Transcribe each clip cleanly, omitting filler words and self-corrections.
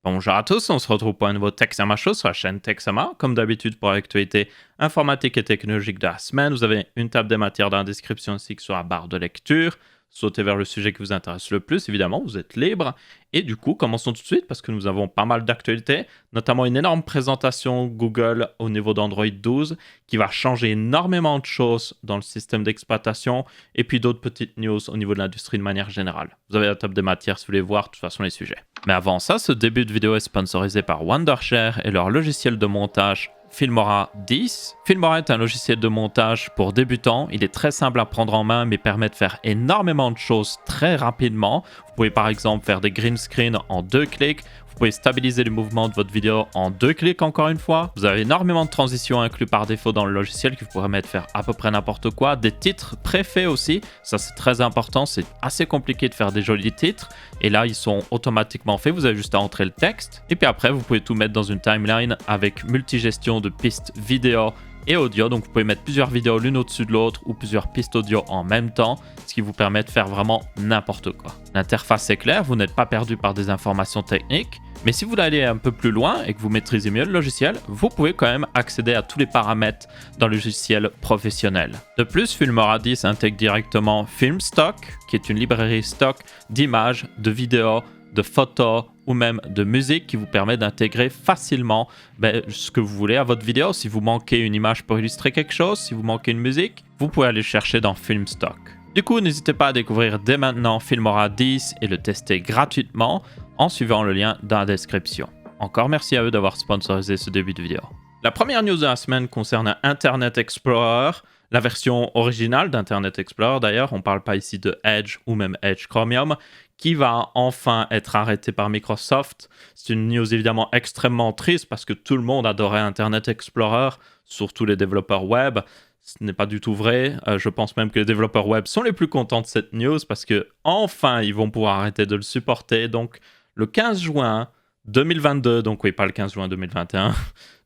Bonjour à tous, on se retrouve pour un nouveau Texama Show sur la chaîne Texama. Comme d'habitude pour l'actualité informatique et technologique de la semaine, vous avez une table des matières dans la description ainsi que sur la barre de lecture. Sautez vers le sujet qui vous intéresse le plus, évidemment, vous êtes libre. Et du coup, commençons tout de suite parce que nous avons pas mal d'actualités, notamment une énorme présentation Google au niveau d'Android 12 qui va changer énormément de choses dans le système d'exploitation et puis d'autres petites news au niveau de l'industrie de manière générale. Vous avez la table des matières si vous voulez voir de toute façon les sujets. Mais avant ça, ce début de vidéo est sponsorisé par Wondershare et leur logiciel de montage Filmora 10. Filmora est un logiciel de montage pour débutants. Il est très simple à prendre en main mais permet de faire énormément de choses très rapidement. Vous pouvez par exemple faire des green screens en 2 clics. Vous pouvez stabiliser les mouvements de votre vidéo en 2 clics encore une fois. Vous avez énormément de transitions inclus par défaut dans le logiciel qui vous permettent de faire à peu près n'importe quoi. Des titres préfaits aussi, ça c'est très important, c'est assez compliqué de faire des jolis titres. Et là ils sont automatiquement faits, vous avez juste à entrer le texte. Et puis après vous pouvez tout mettre dans une timeline avec multigestion de pistes vidéo et audio, donc vous pouvez mettre plusieurs vidéos l'une au-dessus de l'autre ou plusieurs pistes audio en même temps, ce qui vous permet de faire vraiment n'importe quoi. L'interface est claire, vous n'êtes pas perdu par des informations techniques, mais si vous voulez aller un peu plus loin et que vous maîtrisez mieux le logiciel, vous pouvez quand même accéder à tous les paramètres dans le logiciel professionnel. De plus, Filmora 10 intègre directement FilmStock, qui est une librairie stock d'images, de vidéos, de photos ou même de musique qui vous permet d'intégrer facilement ce que vous voulez à votre vidéo. Si vous manquez une image pour illustrer quelque chose, si vous manquez une musique, vous pouvez aller chercher dans FilmStock. Du coup, n'hésitez pas à découvrir dès maintenant Filmora 10 et le tester gratuitement en suivant le lien dans la description. Encore merci à eux d'avoir sponsorisé ce début de vidéo. La première news de la semaine concerne Internet Explorer, la version originale d'Internet Explorer d'ailleurs, on ne parle pas ici de Edge ou même Edge Chromium, qui va enfin être arrêté par Microsoft. C'est une news évidemment extrêmement triste parce que tout le monde adorait Internet Explorer, surtout les développeurs web. Ce n'est pas du tout vrai. Je pense même que les développeurs web sont les plus contents de cette news parce que enfin ils vont pouvoir arrêter de le supporter. Donc le 15 juin 2022, donc oui, pas le 15 juin 2021,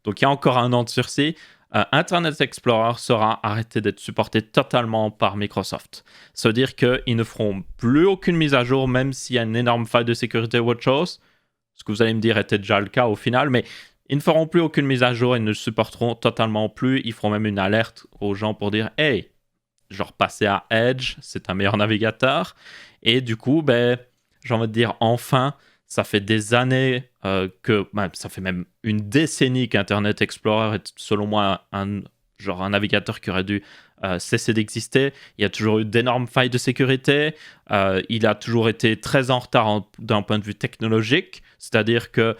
donc il y a encore un an de sursis, Internet Explorer sera arrêté d'être supporté totalement par Microsoft. Ça veut dire qu'ils ne feront plus aucune mise à jour, même s'il y a une énorme faille de sécurité ou autre chose. Ce que vous allez me dire était déjà le cas au final, mais ils ne feront plus aucune mise à jour, ils ne le supporteront totalement plus. Ils feront même une alerte aux gens pour dire « Hey, genre passez à Edge, c'est un meilleur navigateur. » Et du coup, j'ai envie de dire enfin, ça fait des années ça fait même une décennie qu'Internet Explorer est selon moi un navigateur qui aurait dû cesser d'exister. Il y a toujours eu d'énormes failles de sécurité. Il a toujours été très en retard d'un point de vue technologique. C'est-à-dire que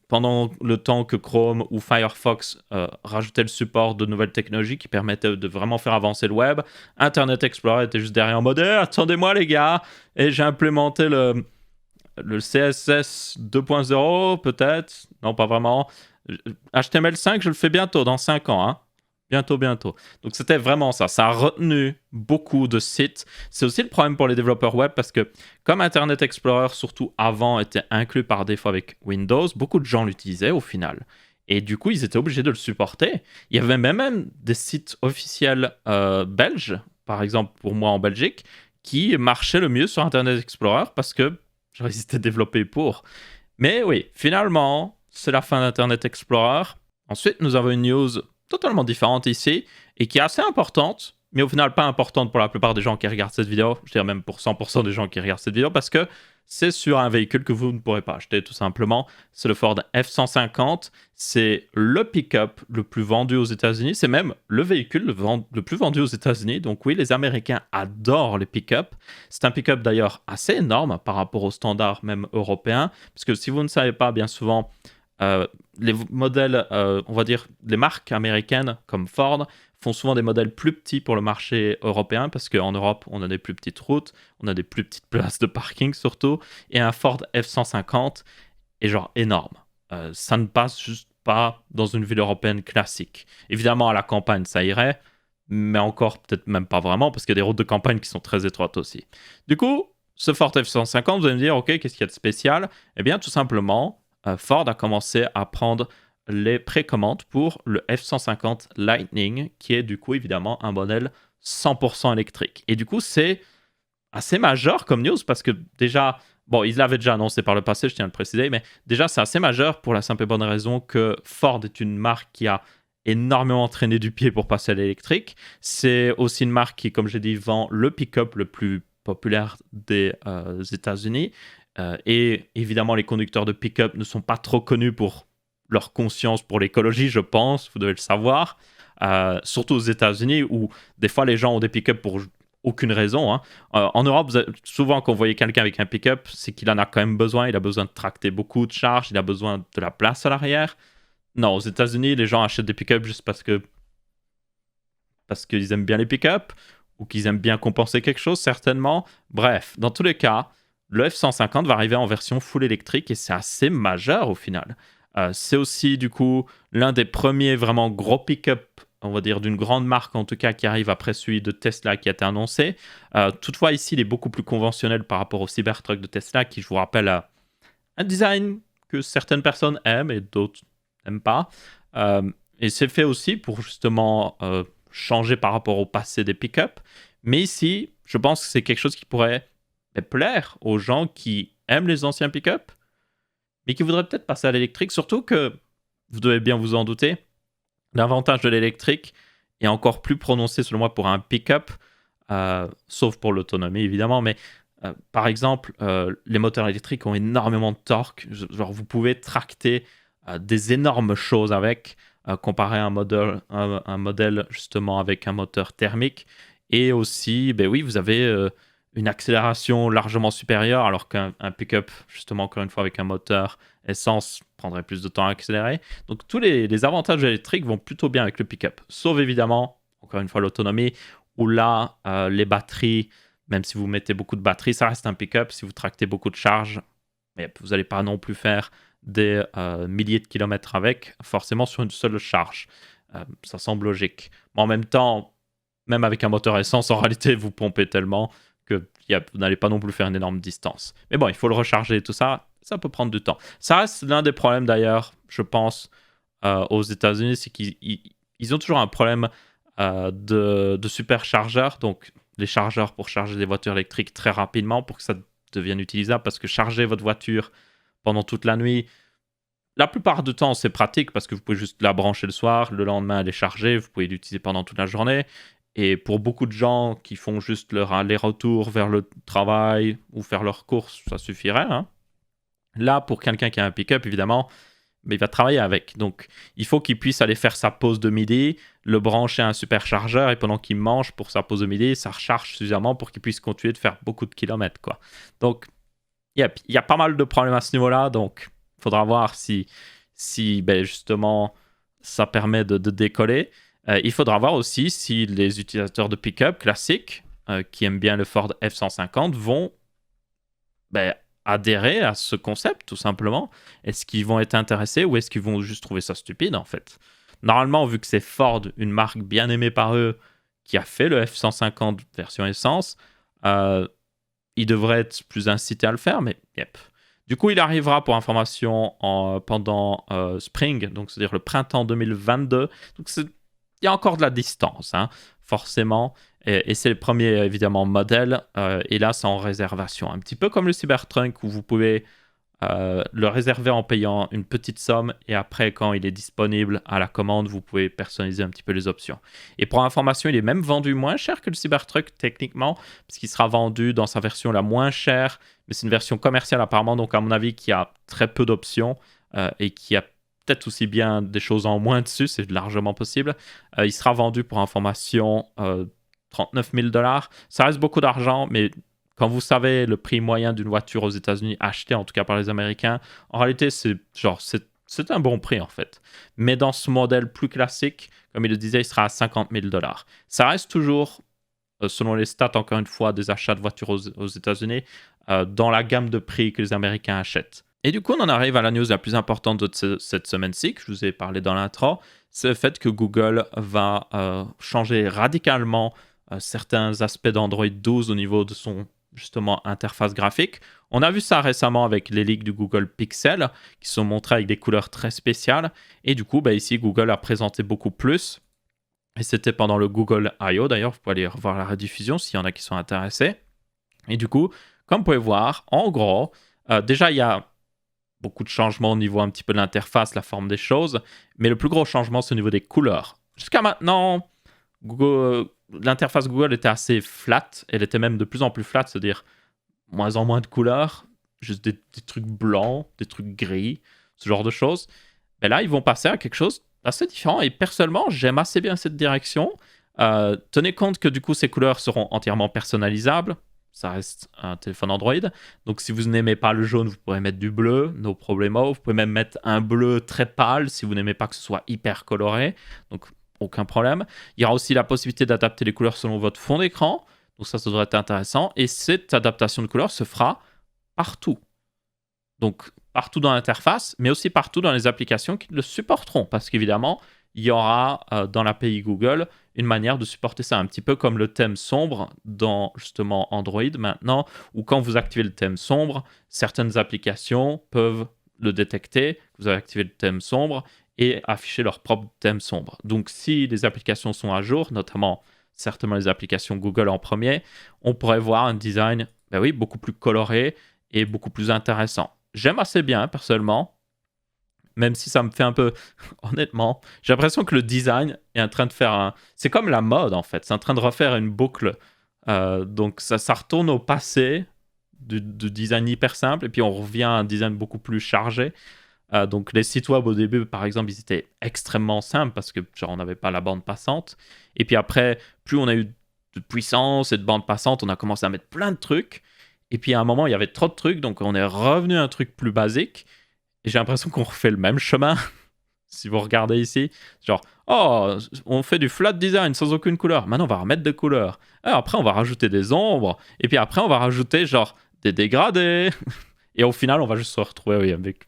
pendant le temps que Chrome ou Firefox rajoutaient le support de nouvelles technologies qui permettaient de vraiment faire avancer le web, Internet Explorer était juste derrière en mode attendez-moi les gars, et j'ai implémenté le CSS 2.0 peut-être, non pas vraiment. HTML5 je le fais bientôt, dans 5 ans, hein. Bientôt. Donc c'était vraiment ça. Ça a retenu beaucoup de sites. C'est aussi le problème pour les développeurs web parce que comme Internet Explorer, surtout avant, était inclus par défaut avec Windows, beaucoup de gens l'utilisaient au final. Et du coup, ils étaient obligés de le supporter. Il y avait même des sites officiels belges, par exemple pour moi en Belgique, qui marchaient le mieux sur Internet Explorer parce que ils étaient développés pour. Mais oui, finalement, c'est la fin d'Internet Explorer. Ensuite, nous avons une news totalement différente ici et qui est assez importante, mais au final pas importante pour la plupart des gens qui regardent cette vidéo, je dirais même pour 100% des gens qui regardent cette vidéo, parce que c'est sur un véhicule que vous ne pourrez pas acheter tout simplement. C'est le Ford F-150, c'est le pick-up le plus vendu aux États-Unis, c'est même le véhicule le plus vendu aux États-Unis. Donc oui, les Américains adorent les pick-up. C'est un pick-up d'ailleurs assez énorme par rapport aux standards même européens, parce que si vous ne savez pas, bien souvent, les modèles, on va dire, les marques américaines comme Ford font souvent des modèles plus petits pour le marché européen parce qu'en Europe, on a des plus petites routes, on a des plus petites places de parking surtout, et un Ford F-150 est genre énorme. Ça ne passe juste pas dans une ville européenne classique. Évidemment, à la campagne, ça irait, mais encore peut-être même pas vraiment parce qu'il y a des routes de campagne qui sont très étroites aussi. Du coup, ce Ford F-150, vous allez me dire, ok, qu'est-ce qu'il y a de spécial ? Eh bien, tout simplement, Ford a commencé à prendre les précommandes pour le F-150 Lightning, qui est du coup évidemment un modèle 100% électrique. Et du coup, c'est assez majeur comme news parce que déjà, Bon, ils l'avaient déjà annoncé par le passé, je tiens à le préciser, mais déjà, c'est assez majeur pour la simple et bonne raison que Ford est une marque qui a énormément traîné du pied pour passer à l'électrique. C'est aussi une marque qui, comme j'ai dit, vend le pick-up le plus populaire des États-Unis. Et évidemment, les conducteurs de pick-up ne sont pas trop connus pour leur conscience pour l'écologie, je pense, vous devez le savoir. Surtout aux États-Unis, où des fois les gens ont des pick-up pour aucune raison, hein. En Europe, souvent quand vous voyez quelqu'un avec un pick-up, c'est qu'il en a quand même besoin. Il a besoin de tracter beaucoup de charges, il a besoin de la place à l'arrière. Non, aux États-Unis, les gens achètent des pick-up juste parce qu'ils aiment bien les pick-up ou qu'ils aiment bien compenser quelque chose, certainement. Bref, dans tous les cas, le F-150 va arriver en version full électrique et c'est assez majeur au final. C'est aussi du coup l'un des premiers vraiment gros pick-up, on va dire d'une grande marque en tout cas, qui arrive après celui de Tesla qui a été annoncé. Toutefois ici il est beaucoup plus conventionnel par rapport au Cybertruck de Tesla qui, je vous rappelle, a un design que certaines personnes aiment et d'autres n'aiment pas. Et c'est fait aussi pour justement changer par rapport au passé des pick-up. Mais ici, je pense que c'est quelque chose qui pourrait plaire aux gens qui aiment les anciens pick-up, mais qui voudraient peut-être passer à l'électrique. Surtout que, vous devez bien vous en douter, l'avantage de l'électrique est encore plus prononcé selon moi pour un pick-up, sauf pour l'autonomie évidemment, mais par exemple, les moteurs électriques ont énormément de torque. Genre, vous pouvez tracter des énormes choses avec, comparé à un modèle justement avec un moteur thermique. Et aussi, ben oui, vous avez une accélération largement supérieure, alors qu'un pick-up, justement, encore une fois, avec un moteur essence, prendrait plus de temps à accélérer. Donc, tous les avantages électriques vont plutôt bien avec le pick-up. Sauf évidemment, encore une fois, l'autonomie, où là, les batteries, même si vous mettez beaucoup de batteries, ça reste un pick-up. Si vous tractez beaucoup de charges, mais vous n'allez pas non plus faire des milliers de kilomètres avec, forcément sur une seule charge. Ça semble logique. Mais en même temps, même avec un moteur essence, en réalité, vous pompez tellement que vous n'allez pas non plus faire une énorme distance. Mais bon, il faut le recharger et tout ça, ça peut prendre du temps. Ça reste l'un des problèmes d'ailleurs, je pense, aux États-Unis, c'est qu'ils ont toujours un problème de superchargeurs, donc les chargeurs pour charger des voitures électriques très rapidement pour que ça devienne utilisable, parce que charger votre voiture pendant toute la nuit, la plupart du temps c'est pratique parce que vous pouvez juste la brancher le soir, le lendemain elle est chargée, vous pouvez l'utiliser pendant toute la journée. Et pour beaucoup de gens qui font juste leur aller-retour vers le travail ou faire leurs courses, ça suffirait, hein. Là, pour quelqu'un qui a un pick-up, évidemment, mais il va travailler avec. Donc, il faut qu'il puisse aller faire sa pause de midi, le brancher à un superchargeur, et pendant qu'il mange pour sa pause de midi, ça recharge suffisamment pour qu'il puisse continuer de faire beaucoup de kilomètres, quoi. Donc, il y a pas mal de problèmes à ce niveau-là. Donc, il faudra voir si ben, justement, ça permet de décoller. Il faudra voir aussi si les utilisateurs de pick-up classiques, qui aiment bien le Ford F-150, vont ben, adhérer à ce concept, tout simplement. Est-ce qu'ils vont être intéressés ou est-ce qu'ils vont juste trouver ça stupide, en fait? Normalement, vu que c'est Ford, une marque bien aimée par eux, qui a fait le F-150 version essence, il devrait être plus incité à le faire, mais yep. Du coup, il arrivera pour information pendant Spring, donc c'est-à-dire le printemps 2022. Donc il y a encore de la distance, hein, forcément. Et c'est le premier, évidemment, modèle. Et là, c'est en réservation. Un petit peu comme le Cybertruck, où vous pouvez le réserver en payant une petite somme. Et après, quand il est disponible à la commande, vous pouvez personnaliser un petit peu les options. Et pour information, il est même vendu moins cher que le Cybertruck, techniquement, parce qu'il sera vendu dans sa version la moins chère. Mais c'est une version commerciale, apparemment. Donc, à mon avis, qui a très peu d'options et qui a peut-être aussi bien des choses en moins dessus. C'est largement possible. Il sera vendu pour information 39 000 $. Ça reste beaucoup d'argent, mais quand vous savez le prix moyen d'une voiture aux États-Unis, achetée en tout cas par les Américains, en réalité, c'est un bon prix en fait. Mais dans ce modèle plus classique, comme il le disait, il sera à 50 000 $. Ça reste toujours, selon les stats, encore une fois, des achats de voitures aux États-Unis, dans la gamme de prix que les Américains achètent. Et du coup, on en arrive à la news la plus importante de cette semaine-ci, que je vous ai parlé dans l'intro, c'est le fait que Google va changer radicalement certains aspects d'Android 12 au niveau de son justement interface graphique. On a vu ça récemment avec les leaks du Google Pixel qui sont montrés avec des couleurs très spéciales. Et du coup, ici, Google a présenté beaucoup plus. Et c'était pendant le Google I.O. d'ailleurs, vous pouvez aller revoir la rediffusion s'il y en a qui sont intéressés. Et du coup, comme vous pouvez voir, en gros, déjà, il y a beaucoup de changements au niveau un petit peu de l'interface, la forme des choses, mais le plus gros changement, c'est au niveau des couleurs. Jusqu'à maintenant, l'interface Google était assez flat, elle était même de plus en plus flat, c'est-à-dire moins en moins de couleurs, juste des trucs blancs, des trucs gris, ce genre de choses. Mais là, ils vont passer à quelque chose d'assez différent, et personnellement, j'aime assez bien cette direction. Tenez compte que du coup, ces couleurs seront entièrement personnalisables. Ça reste un téléphone Android. Donc, si vous n'aimez pas le jaune, vous pourrez mettre du bleu, no problemo. Vous pouvez même mettre un bleu très pâle si vous n'aimez pas que ce soit hyper coloré. Donc, aucun problème. Il y aura aussi la possibilité d'adapter les couleurs selon votre fond d'écran. Donc, ça devrait être intéressant. Et cette adaptation de couleurs se fera partout. Donc, partout dans l'interface, mais aussi partout dans les applications qui le supporteront. Parce qu'évidemment, il y aura dans l'API Google une manière de supporter ça, un petit peu comme le thème sombre dans justement Android maintenant, où quand vous activez le thème sombre, certaines applications peuvent le détecter, vous avez activé le thème sombre et afficher leur propre thème sombre. Donc si les applications sont à jour, notamment certainement les applications Google en premier, on pourrait voir un design beaucoup plus coloré et beaucoup plus intéressant. J'aime assez bien personnellement, même si ça me fait un peu, honnêtement, j'ai l'impression que le design est en train de faire un... C'est comme la mode, en fait. C'est en train de refaire une boucle. Donc, ça retourne au passé du design hyper simple, et puis on revient à un design beaucoup plus chargé. Donc, les sites web, au début, par exemple, ils étaient extrêmement simples parce que, genre, on n'avait pas la bande passante. Et puis après, plus on a eu de puissance et de bande passante, on a commencé à mettre plein de trucs. Et puis, à un moment, il y avait trop de trucs, donc on est revenu à un truc plus basique. Et j'ai l'impression qu'on refait le même chemin. Si vous regardez ici, genre, oh, on fait du flat design sans aucune couleur. Maintenant, on va remettre des couleurs. Alors, après, on va rajouter des ombres. Et puis après, on va rajouter, genre, des dégradés. Et au final, on va juste se retrouver, avec...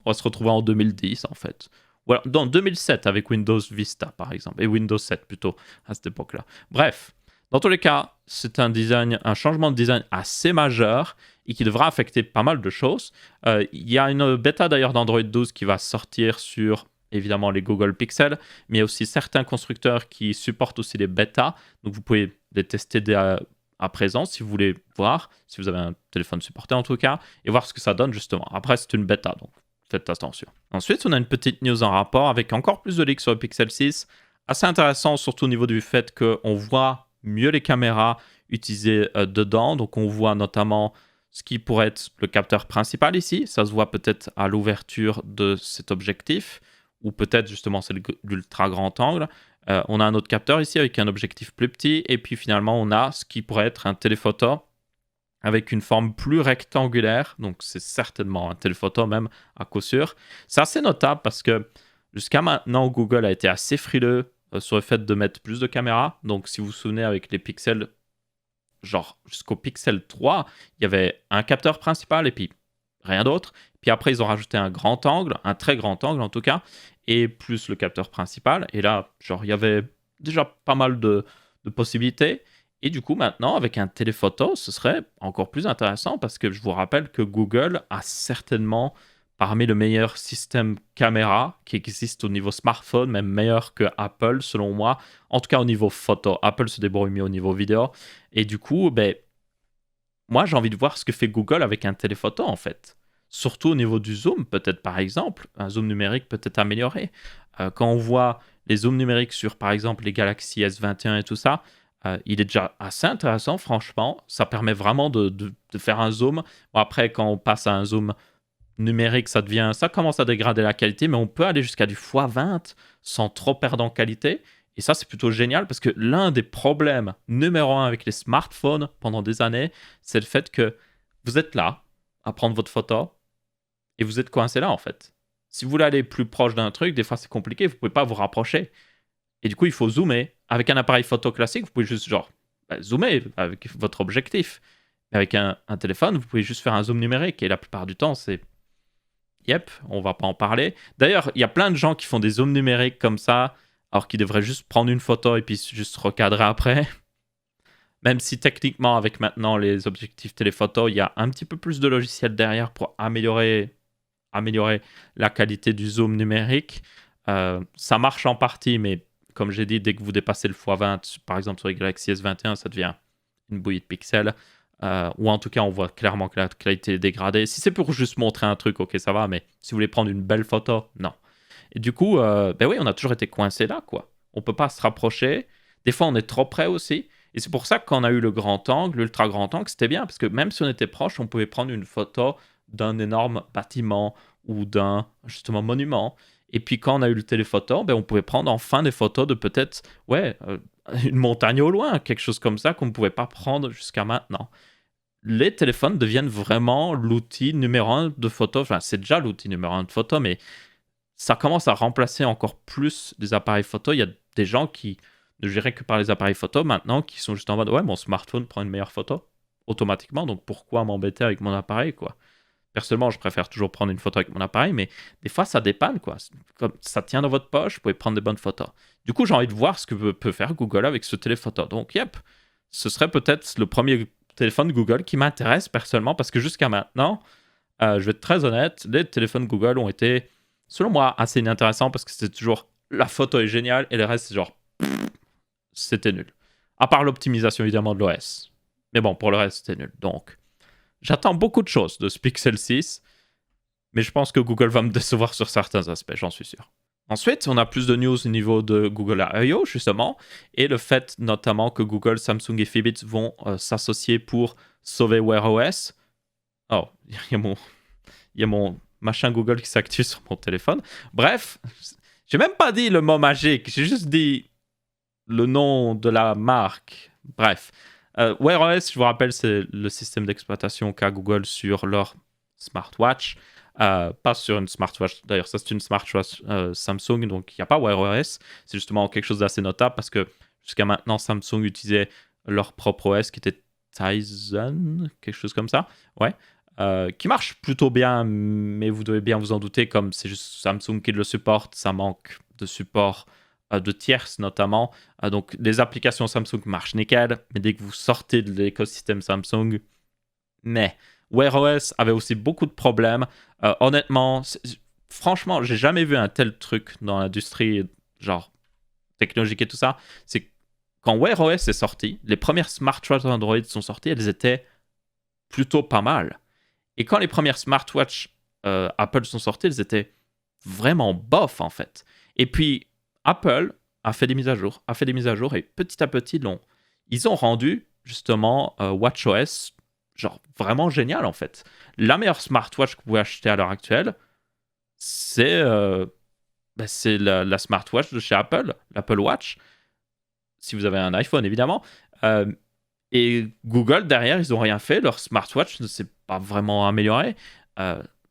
On va se retrouver en 2010, en fait. Ou alors, dans 2007, avec Windows Vista, par exemple. Et Windows 7, plutôt, à cette époque-là. Bref, dans tous les cas, c'est un changement de design assez majeur et qui devra affecter pas mal de choses. Il y a une bêta d'ailleurs d'Android 12 qui va sortir sur évidemment les Google Pixel, mais il y a aussi certains constructeurs qui supportent aussi les bêtas. Donc vous pouvez les tester à présent si vous voulez voir, si vous avez un téléphone supporté en tout cas, et voir ce que ça donne justement. Après, c'est une bêta, donc faites attention. Ensuite, on a une petite news en rapport avec encore plus de leaks sur le Pixel 6. Assez intéressant, surtout au niveau du fait qu'on voit mieux les caméras utilisées dedans. Donc on voit notamment ce qui pourrait être le capteur principal ici. Ça se voit peut-être à l'ouverture de cet objectif, ou peut-être justement c'est l'ultra grand angle. On a un autre capteur ici avec un objectif plus petit, et puis finalement on a ce qui pourrait être un téléphoto avec une forme plus rectangulaire. Donc c'est certainement un téléphoto même à coup sûr. C'est assez notable parce que jusqu'à maintenant Google a été assez frileux sur le fait de mettre plus de caméras. Donc si vous vous souvenez avec les pixels, genre jusqu'au Pixel 3, il y avait un capteur principal et puis rien d'autre. Puis après, ils ont rajouté un grand angle, un très grand angle en tout cas, et plus le capteur principal. Et là, genre, il y avait déjà pas mal de possibilités. Et du coup, maintenant, avec un téléphoto, ce serait encore plus intéressant parce que je vous rappelle que Google a certainement parmi le meilleur système caméra qui existe au niveau smartphone, même meilleur que Apple, selon moi. En tout cas, au niveau photo. Apple se débrouille mieux au niveau vidéo. Et du coup, moi, j'ai envie de voir ce que fait Google avec un téléphoto, en fait. Surtout au niveau du zoom, peut-être, par exemple. Un zoom numérique peut-être amélioré. Quand on voit les zooms numériques sur, par exemple, les Galaxy S21 et tout ça, il est déjà assez intéressant, franchement. Ça permet vraiment de faire un zoom. Bon, après, quand on passe à un zoom numérique, ça commence à dégrader la qualité, mais on peut aller jusqu'à du x20 sans trop perdre en qualité. Et ça, c'est plutôt génial parce que l'un des problèmes numéro un avec les smartphones pendant des années, c'est le fait que vous êtes là à prendre votre photo et vous êtes coincé là en fait. Si vous voulez aller plus proche d'un truc, des fois c'est compliqué, vous pouvez pas vous rapprocher. Et du coup, il faut zoomer. Avec un appareil photo classique, vous pouvez juste zoomer avec votre objectif. Mais avec un téléphone, vous pouvez juste faire un zoom numérique. Et la plupart du temps, c'est yep, on va pas en parler. D'ailleurs, il y a plein de gens qui font des zooms numériques comme ça, alors qu'ils devraient juste prendre une photo et puis juste recadrer après. Même si techniquement, avec maintenant les objectifs téléphoto, il y a un petit peu plus de logiciel derrière pour améliorer la qualité du zoom numérique. Ça marche en partie, mais comme j'ai dit, dès que vous dépassez le x20, par exemple sur les Galaxy S21, ça devient une bouillie de pixels. ou en tout cas, on voit clairement que la qualité est dégradée. Si c'est pour juste montrer un truc, ok, ça va, mais si vous voulez prendre une belle photo, non. Et du coup, ben oui, on a toujours été coincé là, quoi. On peut pas se rapprocher. Des fois, on est trop près aussi. Et c'est pour ça que quand on a eu le grand angle, l'ultra grand angle, c'était bien, parce que même si on était proche, on pouvait prendre une photo d'un énorme bâtiment ou d'un, justement, monument. Et puis quand on a eu le téléphoto, ben, on pouvait prendre enfin des photos de peut-être, ouais, une montagne au loin, quelque chose comme ça qu'on ne pouvait pas prendre jusqu'à maintenant. Les téléphones deviennent vraiment l'outil numéro un de photo. Enfin, c'est déjà l'outil numéro un de photo, mais ça commence à remplacer encore plus les appareils photo. Il y a des gens qui ne géraient que par les appareils photo maintenant, qui sont juste en mode, ouais, mon smartphone prend une meilleure photo automatiquement, donc pourquoi m'embêter avec mon appareil, quoi. Personnellement, je préfère toujours prendre une photo avec mon appareil, mais des fois, ça dépanne, quoi. Comme ça tient dans votre poche, vous pouvez prendre des bonnes photos. Du coup, j'ai envie de voir ce que peut faire Google avec ce téléphoto. Donc, yep, ce serait peut-être le premier téléphone Google qui m'intéresse personnellement, parce que jusqu'à maintenant, je vais être très honnête, les téléphones Google ont été, selon moi, assez inintéressants, parce que c'était toujours la photo est géniale, et le reste, c'est genre, c'était nul. À part l'optimisation, évidemment, de l'OS. Mais bon, pour le reste, c'était nul. Donc, j'attends beaucoup de choses de ce Pixel 6, mais je pense que Google va me décevoir sur certains aspects, j'en suis sûr. Ensuite, on a plus de news au niveau de Google I.O., justement, et le fait notamment que Google, Samsung et Fitbit vont s'associer pour sauver Wear OS. Oh, il y a mon machin Google qui s'active sur mon téléphone. Bref, j'ai même pas dit le mot magique, j'ai juste dit le nom de la marque. Bref, Wear OS, je vous rappelle, c'est le système d'exploitation qu'a Google sur leur smartwatch. Pas sur une smartwatch, d'ailleurs, ça c'est une smartwatch Samsung, donc il n'y a pas Wear OS. C'est justement quelque chose d'assez notable parce que jusqu'à maintenant, Samsung utilisait leur propre OS qui était Tizen, quelque chose comme ça. Ouais. Qui marche plutôt bien, mais vous devez bien vous en douter, comme c'est juste Samsung qui le supporte, ça manque de support de tierces notamment. Donc les applications Samsung marchent nickel, mais dès que vous sortez de l'écosystème Samsung, mais Wear OS avait aussi beaucoup de problèmes. Honnêtement, franchement, j'ai jamais vu un tel truc dans l'industrie, genre technologique et tout ça. C'est quand Wear OS est sorti, les premières smartwatches Android sont sorties, elles étaient plutôt pas mal. Et quand les premières smartwatches Apple sont sorties, elles étaient vraiment bof en fait. Et puis Apple a fait des mises à jour, et petit à petit, ils ont rendu justement WatchOS genre vraiment génial en fait. La meilleure smartwatch que vous pouvez acheter à l'heure actuelle, c'est c'est la smartwatch de chez Apple, l'Apple Watch, si vous avez un iPhone évidemment. Et Google, derrière, ils n'ont rien fait. Leur smartwatch ne s'est pas vraiment amélioré.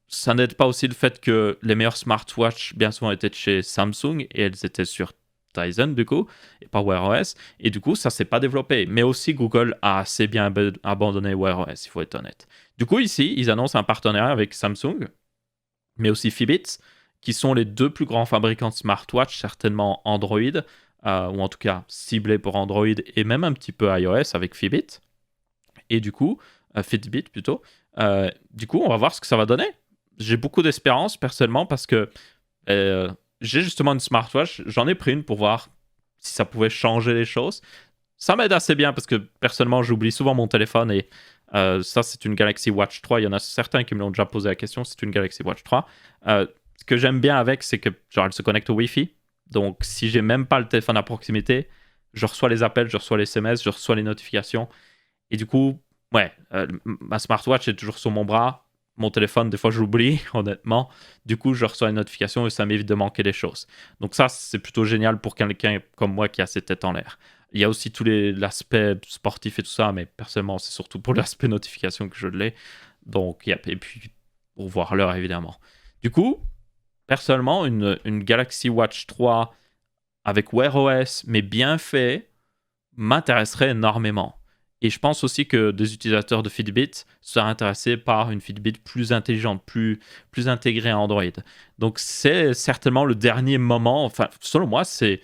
Ça n'aide pas aussi le fait que les meilleures smartwatches, bien souvent, étaient de chez Samsung et elles étaient sur Tizen, du coup, et pas Wear OS. Et du coup, ça ne s'est pas développé. Mais aussi, Google a assez bien abandonné Wear OS, il faut être honnête. Du coup, ici, ils annoncent un partenariat avec Samsung, mais aussi Fitbit, qui sont les deux plus grands fabricants de smartwatch, certainement Android, ou en tout cas ciblés pour Android et même un petit peu iOS avec Fitbit. Et du coup, Fitbit plutôt. Du coup, on va voir ce que ça va donner. J'ai beaucoup d'espérance personnellement parce que j'ai justement une smartwatch. J'en ai pris une pour voir si ça pouvait changer les choses. Ça m'aide assez bien parce que personnellement, j'oublie souvent mon téléphone et ça, c'est une Galaxy Watch 3. Il y en a certains qui me l'ont déjà posé la question. C'est une Galaxy Watch 3. Ce que j'aime bien avec, c'est que genre, elle se connecte au Wi-Fi. Donc, si j'ai même pas le téléphone à proximité, je reçois les appels, je reçois les SMS, je reçois les notifications. Et du coup, ouais, ma smartwatch est toujours sur mon bras. Mon téléphone, des fois, j'oublie, honnêtement. Du coup, je reçois les notifications et ça m'évite de manquer des choses. Donc ça, c'est plutôt génial pour quelqu'un comme moi qui a ses têtes en l'air. Il y a aussi tout l'aspect sportif et tout ça, mais personnellement, c'est surtout pour l'aspect notification que je l'ai. Donc, yep. Et puis, pour voir l'heure, évidemment. Du coup, personnellement, une Galaxy Watch 3 avec Wear OS, mais bien fait, m'intéresserait énormément. Et je pense aussi que des utilisateurs de Fitbit seraient intéressés par une Fitbit plus intelligente, plus intégrée à Android. Donc c'est certainement le dernier moment, enfin selon moi c'est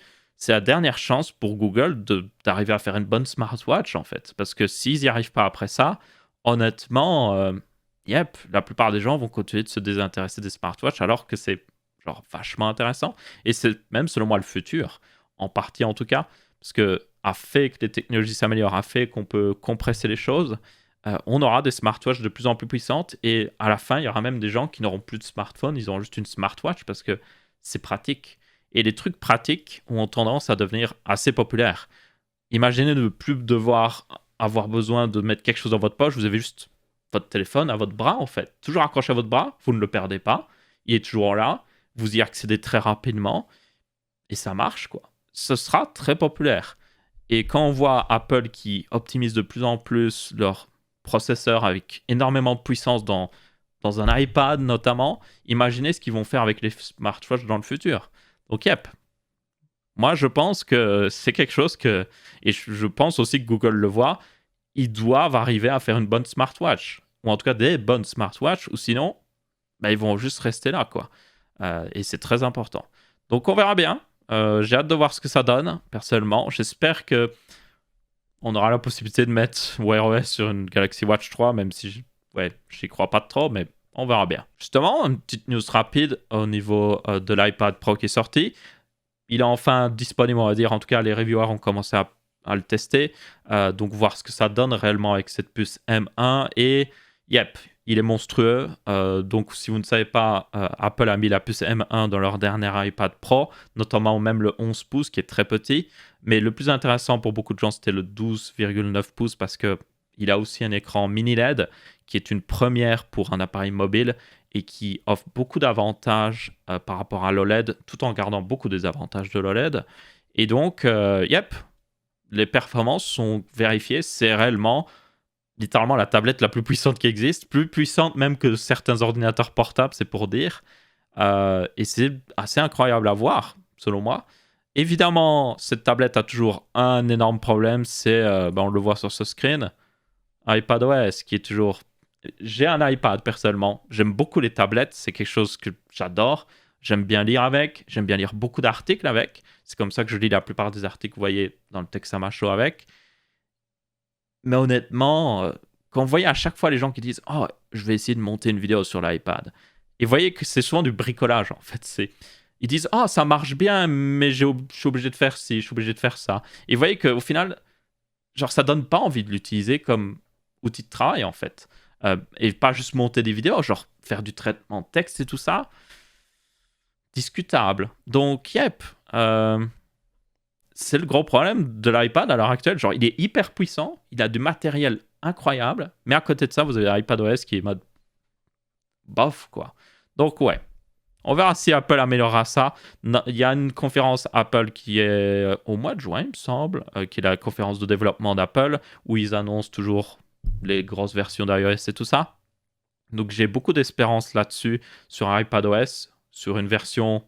la dernière chance pour Google d'arriver à faire une bonne smartwatch en fait. Parce que s'ils n'y arrivent pas après ça, honnêtement, yep, la plupart des gens vont continuer de se désintéresser des smartwatches alors que c'est genre vachement intéressant. Et c'est même selon moi le futur, en partie en tout cas, parce que a fait que les technologies s'améliorent, a fait qu'on peut compresser les choses. on aura des smartwatches de plus en plus puissantes et à la fin, il y aura même des gens qui n'auront plus de smartphone, ils auront juste une smartwatch parce que c'est pratique. Et les trucs pratiques ont tendance à devenir assez populaires. Imaginez de ne plus devoir avoir besoin de mettre quelque chose dans votre poche, vous avez juste votre téléphone à votre bras en fait. Toujours accroché à votre bras, vous ne le perdez pas, il est toujours là, vous y accédez très rapidement et ça marche quoi. Ce sera très populaire. Et quand on voit Apple qui optimise de plus en plus leur processeur avec énormément de puissance dans un iPad notamment, imaginez ce qu'ils vont faire avec les smartwatches dans le futur. Donc, yep. Moi, je pense que c'est quelque chose que, et je pense aussi que Google le voit, ils doivent arriver à faire une bonne smartwatch, ou en tout cas des bonnes smartwatches, ou sinon, bah, ils vont juste rester là, quoi. Et c'est très important. Donc, on verra bien. J'ai hâte de voir ce que ça donne, personnellement. J'espère que on aura la possibilité de mettre Wear OS sur une Galaxy Watch 3, même si j'y crois pas trop, mais on verra bien. Justement, une petite news rapide au niveau de l'iPad Pro qui est sorti. Il est enfin disponible, on va dire. En tout cas, les reviewers ont commencé à le tester. Donc, voir ce que ça donne réellement avec cette puce M1. Et, yep, il est monstrueux. Donc, si vous ne savez pas, Apple a mis la puce M1 dans leur dernier iPad Pro, notamment même le 11 pouces qui est très petit. Mais le plus intéressant pour beaucoup de gens, c'était le 12,9 pouces parce qu'il a aussi un écran mini LED qui est une première pour un appareil mobile et qui offre beaucoup d'avantages par rapport à l'OLED, tout en gardant beaucoup des avantages de l'OLED. Et donc, yep, les performances sont vérifiées. C'est réellement, littéralement, la tablette la plus puissante qui existe, plus puissante même que certains ordinateurs portables, c'est pour dire. Et c'est assez incroyable à voir, selon moi. Évidemment, cette tablette a toujours un énorme problème, c'est, on le voit sur ce screen, iPadOS qui est toujours... J'ai un iPad personnellement, j'aime beaucoup les tablettes, c'est quelque chose que j'adore, j'aime bien lire avec, j'aime bien lire beaucoup d'articles avec, c'est comme ça que je lis la plupart des articles, vous voyez, dans le Texama Show avec. Mais honnêtement, quand vous voyez à chaque fois les gens qui disent « Oh, je vais essayer de monter une vidéo sur l'iPad », et vous voyez que c'est souvent du bricolage en fait, ils disent « Ah, ça marche bien, mais je suis obligé de faire ci, je suis obligé de faire ça ». Et vous voyez qu'au final, genre, ça donne pas envie de l'utiliser comme outil de travail, en fait. Et pas juste monter des vidéos, genre faire du traitement de texte et tout ça. Discutable. Donc, yep. C'est le gros problème de l'iPad à l'heure actuelle. Genre, il est hyper puissant, il a du matériel incroyable, mais à côté de ça, vous avez l'iPadOS qui est mode bof, quoi. Donc, ouais. On verra si Apple améliorera ça. Il y a une conférence Apple qui est au mois de juin, il me semble, qui est la conférence de développement d'Apple, où ils annoncent toujours les grosses versions d'iOS et tout ça. Donc j'ai beaucoup d'espérance là-dessus, sur iPadOS, sur une version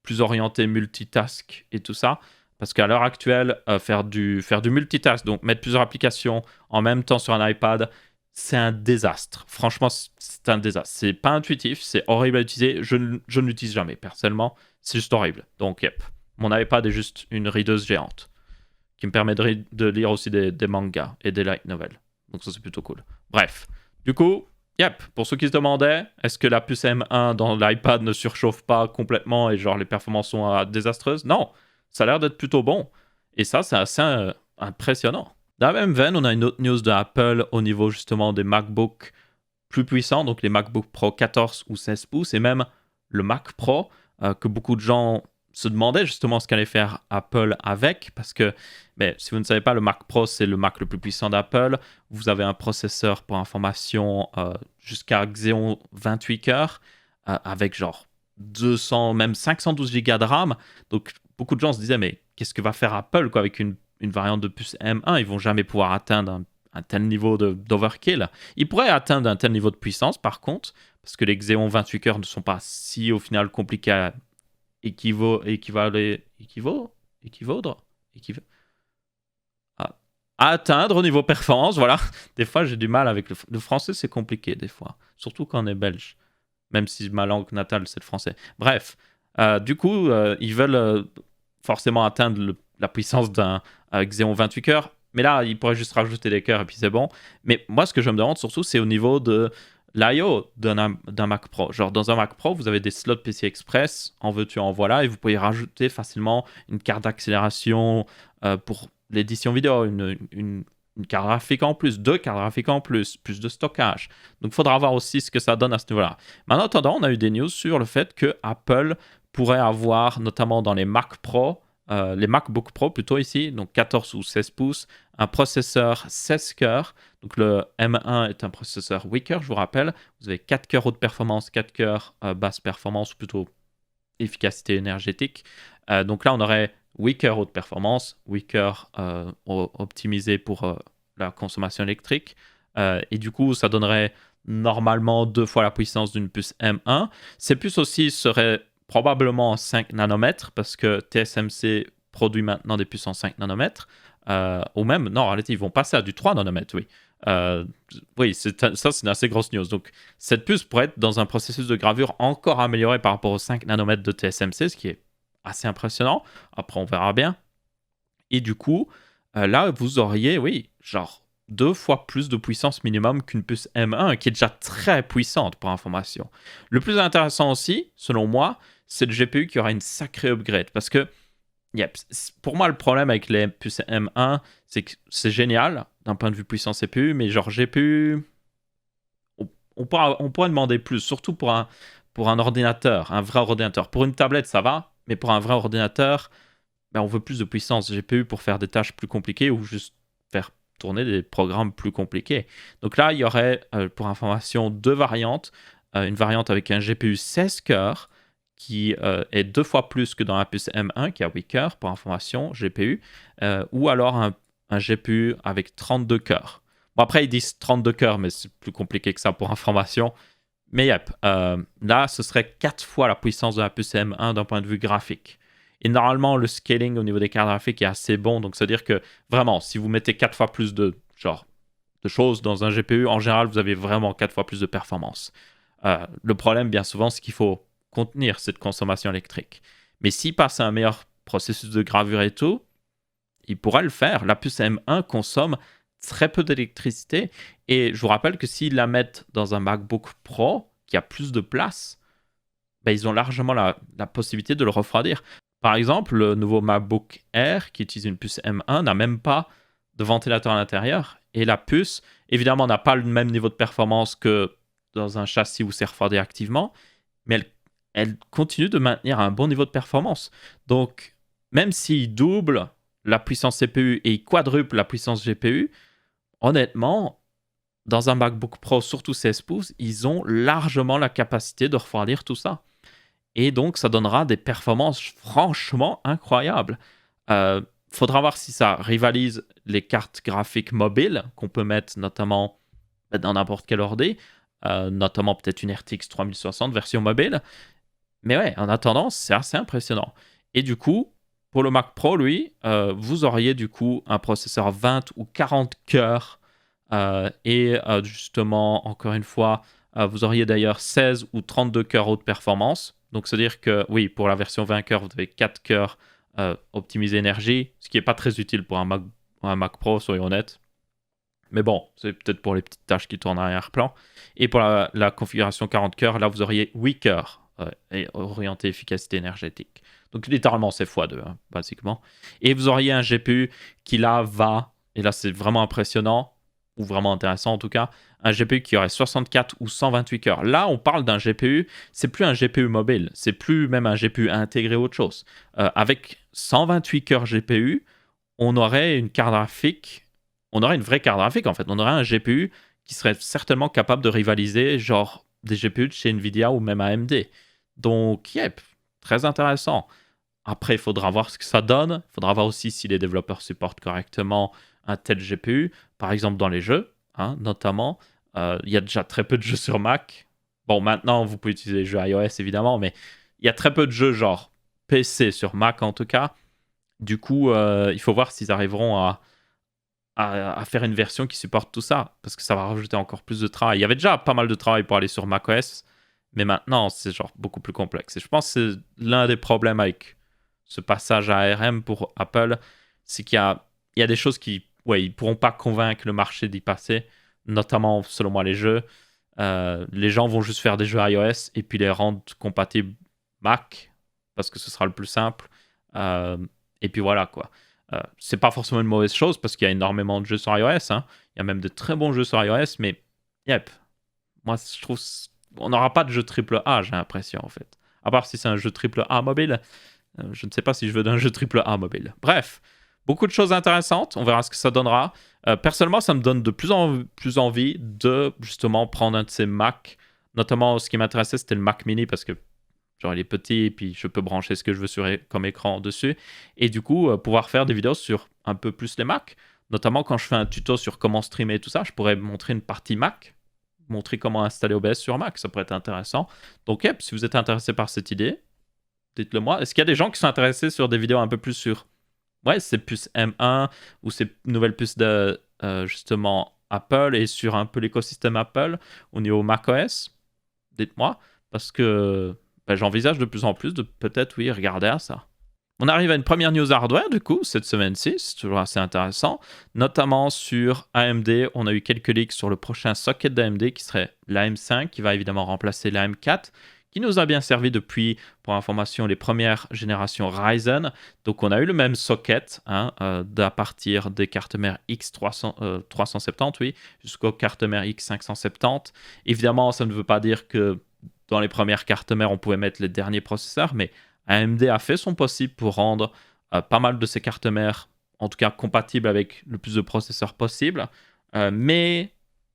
plus orientée multitask et tout ça. Parce qu'à l'heure actuelle, faire du multitask, donc mettre plusieurs applications en même temps sur un iPad, c'est un désastre. Franchement, c'est un désastre. C'est pas intuitif, c'est horrible à utiliser. Je ne l'utilise jamais, personnellement. C'est juste horrible. Donc, yep. Mon iPad est juste une rideuse géante qui me permet de lire aussi des mangas et des light novels. Donc, ça, c'est plutôt cool. Bref. Du coup, yep. Pour ceux qui se demandaient, est-ce que la puce M1 dans l'iPad ne surchauffe pas complètement et genre les performances sont désastreuses? Non. Ça a l'air d'être plutôt bon. Et ça, c'est assez impressionnant. Dans la même veine, on a une autre news de Apple au niveau justement des MacBooks plus puissants, donc les MacBook Pro 14 ou 16 pouces, et même le Mac Pro, que beaucoup de gens se demandaient justement ce qu'allait faire Apple avec, parce que si vous ne savez pas, le Mac Pro, c'est le Mac le plus puissant d'Apple. Vous avez un processeur pour information jusqu'à Xeon 28 cœurs, avec genre 200, même 512 Go de RAM. Donc beaucoup de gens se disaient, mais qu'est-ce que va faire Apple quoi, avec une variante de puce M1, ils vont jamais pouvoir atteindre un tel niveau d'overkill. Ils pourraient atteindre un tel niveau de puissance, par contre, parce que les Xeon 28 cœurs ne sont pas si, au final, compliqués à à atteindre au niveau performance, voilà. Des fois, j'ai du mal avec le français, c'est compliqué, des fois. Surtout quand on est belge. Même si ma langue natale, c'est le français. Bref. Du coup, ils veulent forcément atteindre la puissance d'un Xeon 28 cœurs. Mais là, ils pourraient juste rajouter des cœurs et puis c'est bon. Mais moi, ce que je me demande surtout, c'est au niveau de l'IO d'un Mac Pro. Genre, dans un Mac Pro, vous avez des slots PCI Express, en veux-tu, en voilà, et vous pouvez rajouter facilement une carte d'accélération pour l'édition vidéo, une une carte graphique en plus, 2 cartes graphiques en plus de stockage. Donc il faudra voir aussi ce que ça donne à ce niveau-là. Mais en attendant, on a eu des news sur le fait que Apple pourrait avoir, notamment dans les Mac Pro, les MacBook Pro plutôt ici, donc 14 ou 16 pouces, un processeur 16 cœurs. Donc le M1 est un processeur 8 cœurs, je vous rappelle. Vous avez 4 cœurs haute performance, 4 cœurs basse performance, ou plutôt efficacité énergétique. Donc là, on aurait 8 cœurs haute performance, 8 cœurs optimisés pour la consommation électrique. Et du coup, ça donnerait normalement 2 fois la puissance d'une puce M1. Ces puces aussi seraient probablement en 5 nanomètres parce que TSMC produit maintenant des puces en 5 nanomètres. Ou même, non, en réalité, ils vont passer à du 3 nanomètres, oui. Oui, ça, c'est une assez grosse news. Donc, cette puce pourrait être dans un processus de gravure encore amélioré par rapport aux 5 nanomètres de TSMC, ce qui est assez impressionnant. Après, on verra bien. Et du coup, là, vous auriez, oui, genre 2 fois plus de puissance minimum qu'une puce M1, qui est déjà très puissante pour information. Le plus intéressant aussi, selon moi, c'est le GPU qui aura une sacrée upgrade. Parce que, pour moi, le problème avec les puces M1, c'est que c'est génial d'un point de vue puissance CPU, mais genre GPU, on pourrait demander plus, surtout pour un ordinateur, un vrai ordinateur. Pour une tablette, ça va, mais pour un vrai ordinateur, on veut plus de puissance GPU pour faire des tâches plus compliquées ou juste faire tourner des programmes plus compliqués. Donc là, il y aurait, pour information, 2 variantes. Une variante avec un GPU 16 cœurs, qui est 2 fois plus que dans la puce M1, qui a 8 cœurs, pour information, GPU, ou alors un GPU avec 32 cœurs. Bon, après, ils disent 32 cœurs, mais c'est plus compliqué que ça pour information. Mais là, ce serait 4 fois la puissance de la puce M1 d'un point de vue graphique. Et normalement, le scaling au niveau des cartes graphiques est assez bon. Donc, c'est-à-dire que vraiment, si vous mettez 4 fois plus de choses dans un GPU, en général, vous avez vraiment 4 fois plus de performance. Le problème, bien souvent, c'est qu'il faut contenir cette consommation électrique. Mais s'il passe à un meilleur processus de gravure et tout, il pourrait le faire. La puce M1 consomme très peu d'électricité. Et je vous rappelle que s'ils la mettent dans un MacBook Pro, qui a plus de place, ils ont largement la possibilité de le refroidir. Par exemple, le nouveau MacBook Air, qui utilise une puce M1, n'a même pas de ventilateur à l'intérieur. Et la puce, évidemment, n'a pas le même niveau de performance que dans un châssis où c'est refroidi activement, mais elle continue de maintenir un bon niveau de performance. Donc, même s'il double la puissance CPU et il quadruple la puissance GPU, honnêtement, dans un MacBook Pro, surtout 16 pouces, ils ont largement la capacité de refroidir tout ça. Et donc, ça donnera des performances franchement incroyables. Faudra voir si ça rivalise les cartes graphiques mobiles qu'on peut mettre notamment dans n'importe quel ordi, notamment peut-être une RTX 3060 version mobile. Mais ouais, en attendant, c'est assez impressionnant. Et du coup, pour le Mac Pro, lui, vous auriez du coup un processeur 20 ou 40 cœurs. Et justement, encore une fois, vous auriez d'ailleurs 16 ou 32 cœurs haute performance. Donc, c'est-à-dire que, oui, pour la version 20 cœurs, vous avez 4 cœurs optimisés énergie, ce qui n'est pas très utile pour un Mac Pro, soyons honnêtes. Mais bon, c'est peut-être pour les petites tâches qui tournent en arrière-plan. Et pour la configuration 40 cœurs, là, vous auriez 8 cœurs orientés efficacité énergétique. Donc, littéralement, c'est x2, hein, basiquement. Et vous auriez un GPU qui, là, et là, c'est vraiment impressionnant, ou vraiment intéressant en tout cas, un GPU qui aurait 64 ou 128 cœurs. Là, on parle d'un GPU, c'est plus un GPU mobile, c'est plus même un GPU intégré autre chose. Avec 128 cœurs GPU, on aurait une carte graphique, on aurait une vraie carte graphique en fait, on aurait un GPU qui serait certainement capable de rivaliser genre des GPU de chez Nvidia ou même AMD. Donc, très intéressant. Après, il faudra voir ce que ça donne. Il faudra voir aussi si les développeurs supportent correctement un tel GPU. Par exemple, dans les jeux, hein, notamment. Il y a déjà très peu de jeux sur Mac. Bon, maintenant, vous pouvez utiliser les jeux iOS, évidemment, mais il y a très peu de jeux genre PC sur Mac, en tout cas. Du coup, il faut voir s'ils arriveront à faire une version qui supporte tout ça, parce que ça va rajouter encore plus de travail. Il y avait déjà pas mal de travail pour aller sur macOS, mais maintenant, c'est genre beaucoup plus complexe. Et je pense que c'est l'un des problèmes avec ce passage à ARM pour Apple, c'est qu'il y a des choses qui, ils pourront pas convaincre le marché d'y passer, notamment, selon moi, les jeux. Les gens vont juste faire des jeux iOS et puis les rendre compatibles Mac, parce que ce sera le plus simple. Et puis voilà, quoi. C'est pas forcément une mauvaise chose parce qu'il y a énormément de jeux sur iOS. Hein. Il y a même de très bons jeux sur iOS, mais yep, moi je trouve on n'aura pas de jeu triple A, j'ai l'impression en fait. À part si c'est un jeu triple A mobile, je ne sais pas si je veux d'un jeu triple A mobile. Bref, beaucoup de choses intéressantes, on verra ce que ça donnera. Personnellement, ça me donne de plus en plus envie de justement prendre un de ces Mac. Notamment, ce qui m'intéressait, c'était le Mac Mini parce que genre il est petit et puis je peux brancher ce que je veux comme écran dessus. Et du coup, pouvoir faire des vidéos sur un peu plus les Mac. Notamment quand je fais un tuto sur comment streamer et tout ça, je pourrais montrer une partie Mac, montrer comment installer OBS sur Mac, ça pourrait être intéressant. Donc, yep, si vous êtes intéressé par cette idée, dites-le moi. Est-ce qu'il y a des gens qui sont intéressés sur des vidéos un peu plus sur ces puces M1 ou ces nouvelles puces de justement Apple et sur un peu l'écosystème Apple au niveau macOS? Dites-moi, parce que j'envisage de plus en plus de peut-être, oui, regarder à ça. On arrive à une première news hardware, du coup, cette semaine-ci, c'est toujours assez intéressant, notamment sur AMD. On a eu quelques leaks sur le prochain socket d'AMD qui serait l'AM5, qui va évidemment remplacer l'AM4, qui nous a bien servi depuis, pour information, les premières générations Ryzen. Donc on a eu le même socket à partir des cartes mères X370, oui, jusqu'aux cartes mères X570. Évidemment, ça ne veut pas dire que dans les premières cartes mères, on pouvait mettre les derniers processeurs, mais AMD a fait son possible pour rendre pas mal de ces cartes mères, en tout cas compatibles avec le plus de processeurs possible. Mais,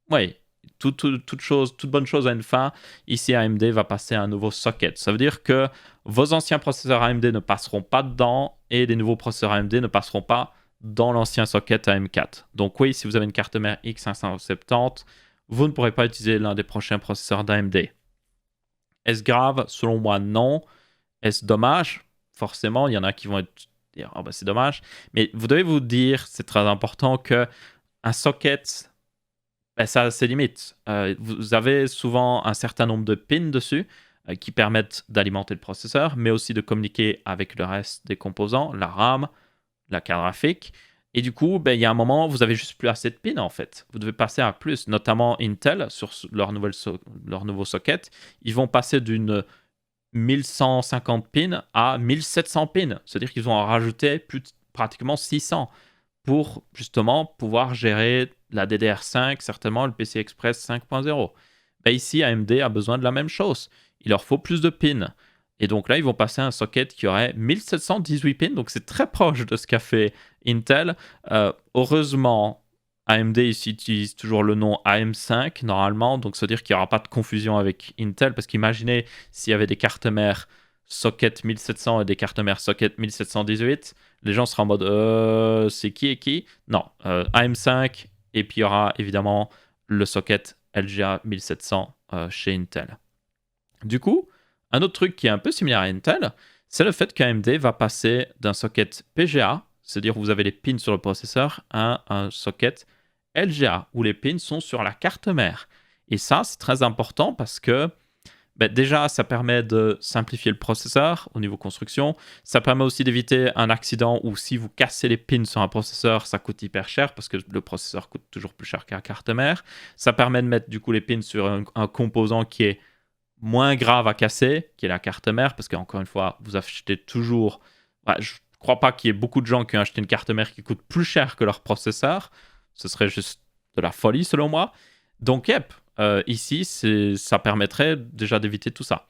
oui, toute bonne chose a une fin. Ici, AMD va passer à un nouveau socket. Ça veut dire que vos anciens processeurs AMD ne passeront pas dedans et les nouveaux processeurs AMD ne passeront pas dans l'ancien socket AM4. Donc oui, si vous avez une carte mère X570, vous ne pourrez pas utiliser l'un des prochains processeurs d'AMD. Est-ce grave? Selon moi, non. Est-ce dommage? Forcément, il y en a qui vont dire « Oh, c'est dommage ». Mais vous devez vous dire, c'est très important, qu'un socket, ça a ses limites. Vous avez souvent un certain nombre de pins dessus qui permettent d'alimenter le processeur, mais aussi de communiquer avec le reste des composants, la RAM, la carte graphique. Et du coup, il y a un moment, vous avez juste plus assez de pins en fait. Vous devez passer à plus, notamment Intel, sur leur nouveau socket. Ils vont passer d'une 1150 pins à 1700 pins. C'est-à-dire qu'ils vont en rajouter pratiquement 600 pour justement pouvoir gérer la DDR5, certainement le PCI Express 5.0. Ici, AMD a besoin de la même chose. Il leur faut plus de pins. Et donc là, ils vont passer à un socket qui aurait 1718 pins. Donc c'est très proche de ce qu'a fait Intel. Heureusement, AMD ici utilise toujours le nom AM5 normalement. Donc ça veut dire qu'il n'y aura pas de confusion avec Intel. Parce qu'imaginez s'il y avait des cartes mères socket 1700 et des cartes mères socket 1718. Les gens seraient en mode c'est qui et qui? Non, AM5. Et puis il y aura évidemment le socket LGA 1700 chez Intel. Du coup, un autre truc qui est un peu similaire à Intel, c'est le fait qu'AMD va passer d'un socket PGA, c'est-à-dire où vous avez les pins sur le processeur, à un socket LGA, où les pins sont sur la carte mère. Et ça, c'est très important parce que déjà, ça permet de simplifier le processeur au niveau construction. Ça permet aussi d'éviter un accident où si vous cassez les pins sur un processeur, ça coûte hyper cher parce que le processeur coûte toujours plus cher qu'un carte mère. Ça permet de mettre du coup les pins sur un composant qui est moins grave à casser, qui est la carte mère, parce qu'encore une fois, vous achetez toujours... je ne crois pas qu'il y ait beaucoup de gens qui ont acheté une carte mère qui coûte plus cher que leur processeur. Ce serait juste de la folie, selon moi. Donc, yep, ici, ça permettrait déjà d'éviter tout ça.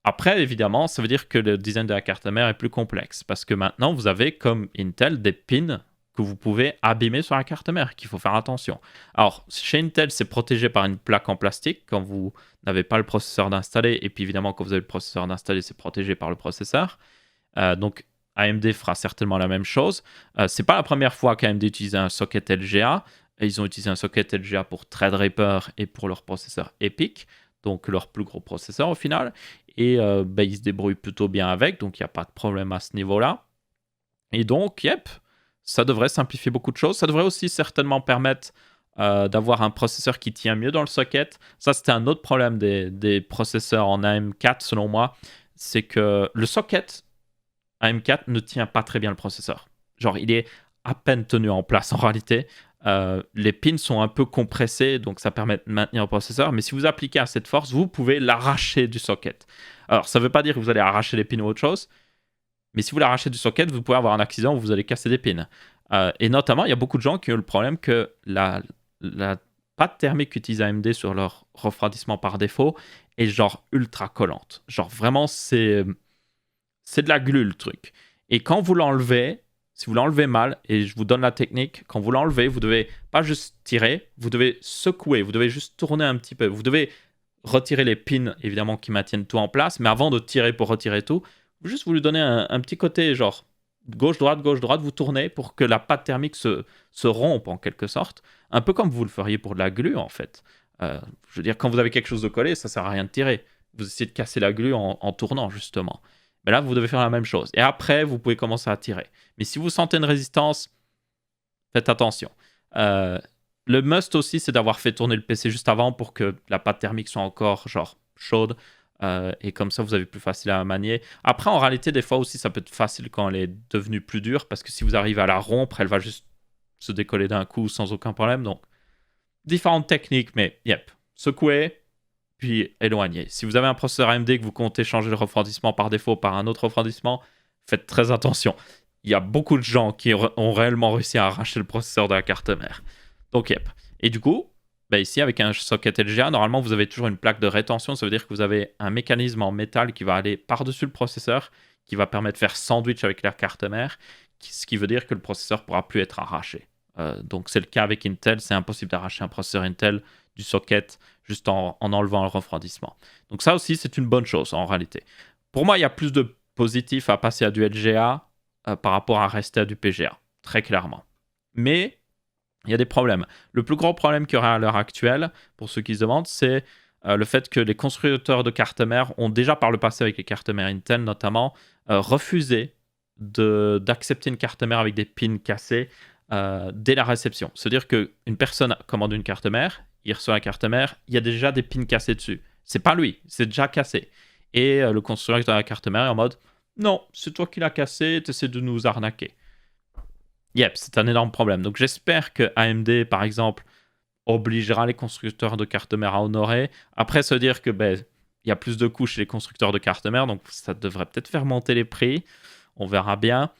Après, évidemment, ça veut dire que le design de la carte mère est plus complexe, parce que maintenant, vous avez, comme Intel, des pins que vous pouvez abîmer sur la carte mère, qu'il faut faire attention. Alors, chez Intel, c'est protégé par une plaque en plastique quand vous n'avez pas le processeur d'installer, et puis évidemment, quand vous avez le processeur d'installer, c'est protégé par le processeur. Donc, AMD fera certainement la même chose. C'est pas la première fois qu'AMD utilise un socket LGA. Ils ont utilisé un socket LGA pour Threadripper et pour leur processeur EPYC, donc leur plus gros processeur au final. Et ils se débrouillent plutôt bien avec, donc il n'y a pas de problème à ce niveau-là. Et donc, yep, ça devrait simplifier beaucoup de choses. Ça devrait aussi certainement permettre d'avoir un processeur qui tient mieux dans le socket. Ça, c'était un autre problème des processeurs en AM4, selon moi. C'est que le socket AM4 ne tient pas très bien le processeur. Genre, il est à peine tenu en place en réalité. Les pins sont un peu compressés, donc ça permet de maintenir le processeur. Mais si vous appliquez assez de force, vous pouvez l'arracher du socket. Alors, ça ne veut pas dire que vous allez arracher les pins ou autre chose. Mais si vous l'arrachez du socket, vous pouvez avoir un accident où vous allez casser des pins. Et notamment, il y a beaucoup de gens qui ont le problème que la pâte thermique qu'utilise AMD sur leur refroidissement par défaut est genre ultra collante. Genre vraiment, c'est de la glu le truc. Et quand vous l'enlevez, si vous l'enlevez mal, et je vous donne la technique, quand vous l'enlevez, vous devez pas juste tirer, vous devez secouer, vous devez juste tourner un petit peu. Vous devez retirer les pins, évidemment, qui maintiennent tout en place, mais avant de tirer pour retirer tout, juste vous lui donnez un petit côté genre gauche-droite, vous tournez pour que la pâte thermique se rompe en quelque sorte, un peu comme vous le feriez pour de la glu en fait. Je veux dire, quand vous avez quelque chose de collé, ça sert à rien de tirer. Vous essayez de casser la glu en tournant justement. Mais là, vous devez faire la même chose. Et après, vous pouvez commencer à tirer. Mais si vous sentez une résistance, faites attention. Le must aussi, c'est d'avoir fait tourner le PC juste avant pour que la pâte thermique soit encore genre chaude. Et comme ça, vous avez plus facile à manier. Après, en réalité, des fois aussi, ça peut être facile quand elle est devenue plus dure. Parce que si vous arrivez à la rompre, elle va juste se décoller d'un coup sans aucun problème. Donc, différentes techniques, mais yep. Secouez, puis éloigner. Si vous avez un processeur AMD que vous comptez changer le refroidissement par défaut par un autre refroidissement, faites très attention. Il y a beaucoup de gens qui ont réellement réussi à arracher le processeur de la carte mère. Donc, yep. Et du coup, ici, avec un socket LGA, normalement, vous avez toujours une plaque de rétention. Ça veut dire que vous avez un mécanisme en métal qui va aller par-dessus le processeur, qui va permettre de faire sandwich avec la carte mère, ce qui veut dire que le processeur ne pourra plus être arraché. Donc, c'est le cas avec Intel. C'est impossible d'arracher un processeur Intel du socket juste en enlevant le refroidissement. Donc ça aussi, c'est une bonne chose en réalité. Pour moi, il y a plus de positifs à passer à du LGA par rapport à rester à du PGA, très clairement. Mais il y a des problèmes. Le plus gros problème qu'il y aura à l'heure actuelle, pour ceux qui se demandent, c'est le fait que les constructeurs de cartes mères ont déjà par le passé, avec les cartes mères Intel notamment, refusé d'accepter une carte mère avec des pins cassés dès la réception. C'est-à-dire qu'une personne commande une carte mère, il reçoit la carte mère, il y a déjà des pins cassés dessus. C'est pas lui, c'est déjà cassé. Et le constructeur de la carte mère est en mode non, c'est toi qui l'as cassé, tu essaies de nous arnaquer. Yep, c'est un énorme problème. Donc j'espère que AMD, par exemple, obligera les constructeurs de cartes mères à honorer. Après, se dire que il y a plus de coûts chez les constructeurs de cartes mères, donc ça devrait peut-être faire monter les prix. On verra bien.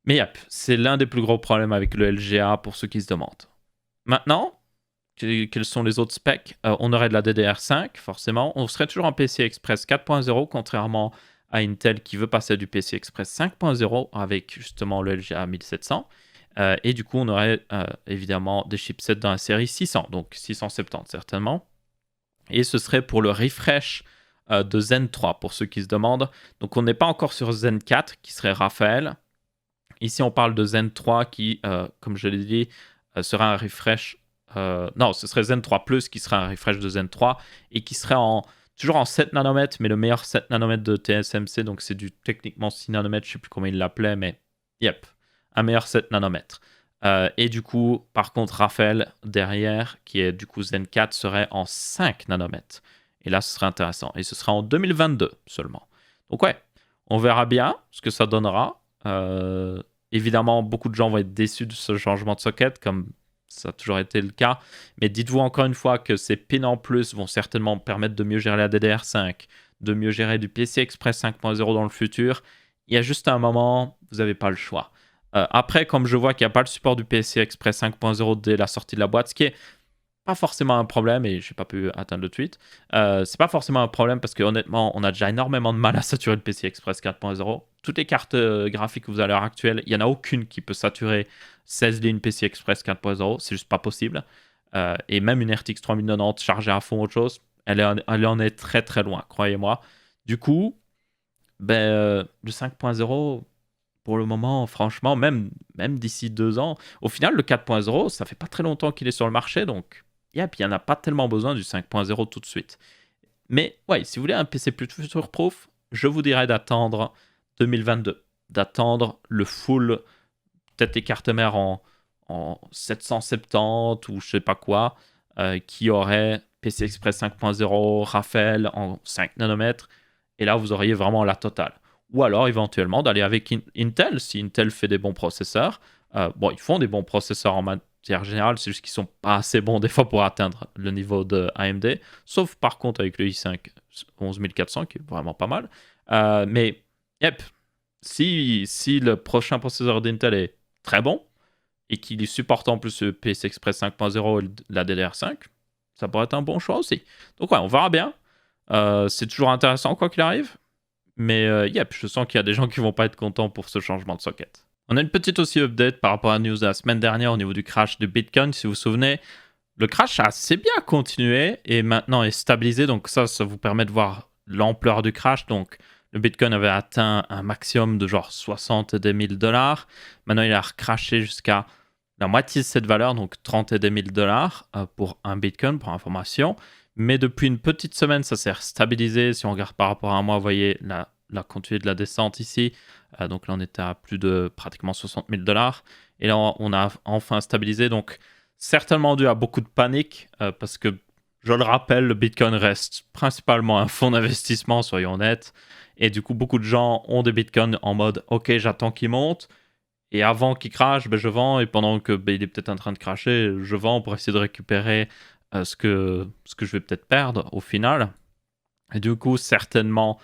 Mais yep, c'est l'un des plus gros problèmes avec le LGA pour ceux qui se demandent. Maintenant, quels sont les autres specs? On aurait de la DDR5, forcément. On serait toujours en PCI Express 4.0, contrairement à Intel qui veut passer du PCI Express 5.0 avec justement le LGA 1700. Et du coup, on aurait évidemment des chipsets dans la série 600, donc 670 certainement. Et ce serait pour le refresh de Zen 3, pour ceux qui se demandent. Donc on n'est pas encore sur Zen 4, qui serait Raphaël. Ici, on parle de Zen 3 qui, comme je l'ai dit, sera un refresh. Non, ce serait Zen 3 Plus qui serait un refresh de Zen 3 et qui serait toujours en 7 nanomètres, mais le meilleur 7 nanomètres de TSMC. Donc, c'est du techniquement 6 nanomètres, je ne sais plus comment il l'appelait, mais yep, un meilleur 7 nanomètres. Et du coup, par contre, Raphaël derrière, qui est du coup Zen 4, serait en 5 nanomètres. Et là, ce serait intéressant. Et ce sera en 2022 seulement. Donc, ouais, on verra bien ce que ça donnera. Évidemment, beaucoup de gens vont être déçus de ce changement de socket, comme ça a toujours été le cas. Mais dites-vous encore une fois que ces pins en plus vont certainement permettre de mieux gérer la DDR5, de mieux gérer du PCI Express 5.0 dans le futur. Il y a juste un moment, vous n'avez pas le choix. Après, comme je vois qu'il n'y a pas le support du PCI Express 5.0 dès la sortie de la boîte, ce qui est pas forcément un problème, et je n'ai pas pu atteindre le tweet. C'est pas forcément un problème parce que honnêtement, on a déjà énormément de mal à saturer le PCI Express 4.0. Toutes les cartes graphiques que vous avez à l'heure actuelle, il n'y en a aucune qui peut saturer 16 lignes PCI Express 4.0. C'est juste pas possible. Et même une RTX 3090 chargée à fond autre chose, elle en est très très loin, croyez-moi. Du coup, le 5.0, pour le moment, franchement, même d'ici 2 ans, au final, le 4.0, ça fait pas très longtemps qu'il est sur le marché, donc yep, il n'y en a pas tellement besoin du 5.0 tout de suite. Mais ouais, si vous voulez un PC plus future-proof, je vous dirais d'attendre 2022, d'attendre le full, peut-être les cartes mères en 770 ou je sais pas quoi, qui aurait PC Express 5.0, Raphaël en 5 nanomètres, et là vous auriez vraiment la totale. Ou alors éventuellement d'aller avec Intel, si Intel fait des bons processeurs. Ils font des bons processeurs en matière générale, c'est juste qu'ils sont pas assez bons des fois pour atteindre le niveau de AMD, sauf par contre avec le i5 11400 qui est vraiment pas mal. Mais yep, si le prochain processeur d'Intel est très bon et qu'il supporte en plus le PCI Express 5.0 et la DDR5, ça pourrait être un bon choix aussi. Donc ouais, on verra bien. C'est toujours intéressant quoi qu'il arrive. Mais yep, je sens qu'il y a des gens qui vont pas être contents pour ce changement de socket. On a une petite aussi update par rapport à la news de la semaine dernière au niveau du crash de Bitcoin. Si vous vous souvenez, le crash a assez bien continué et maintenant est stabilisé. Donc ça vous permet de voir l'ampleur du crash. Donc le Bitcoin avait atteint un maximum de genre 70 000 dollars. Maintenant, il a recrashé jusqu'à la moitié de cette valeur, donc 30 000 dollars pour un Bitcoin, pour information. Mais depuis une petite semaine, ça s'est stabilisé. Si on regarde par rapport à un mois, vous voyez la continuité de la descente ici. Donc là, on était à plus de pratiquement 60 000 dollars. Et là, on a enfin stabilisé. Donc, certainement dû à beaucoup de panique parce que, je le rappelle, le Bitcoin reste principalement un fonds d'investissement, soyons honnêtes. Et du coup, beaucoup de gens ont des Bitcoins en mode « Ok, j'attends qu'il monte. » Et avant qu'il crache, je vends. Et pendant que il est peut-être en train de cracher, je vends pour essayer de récupérer ce que je vais peut-être perdre au final. Et du coup, certainement,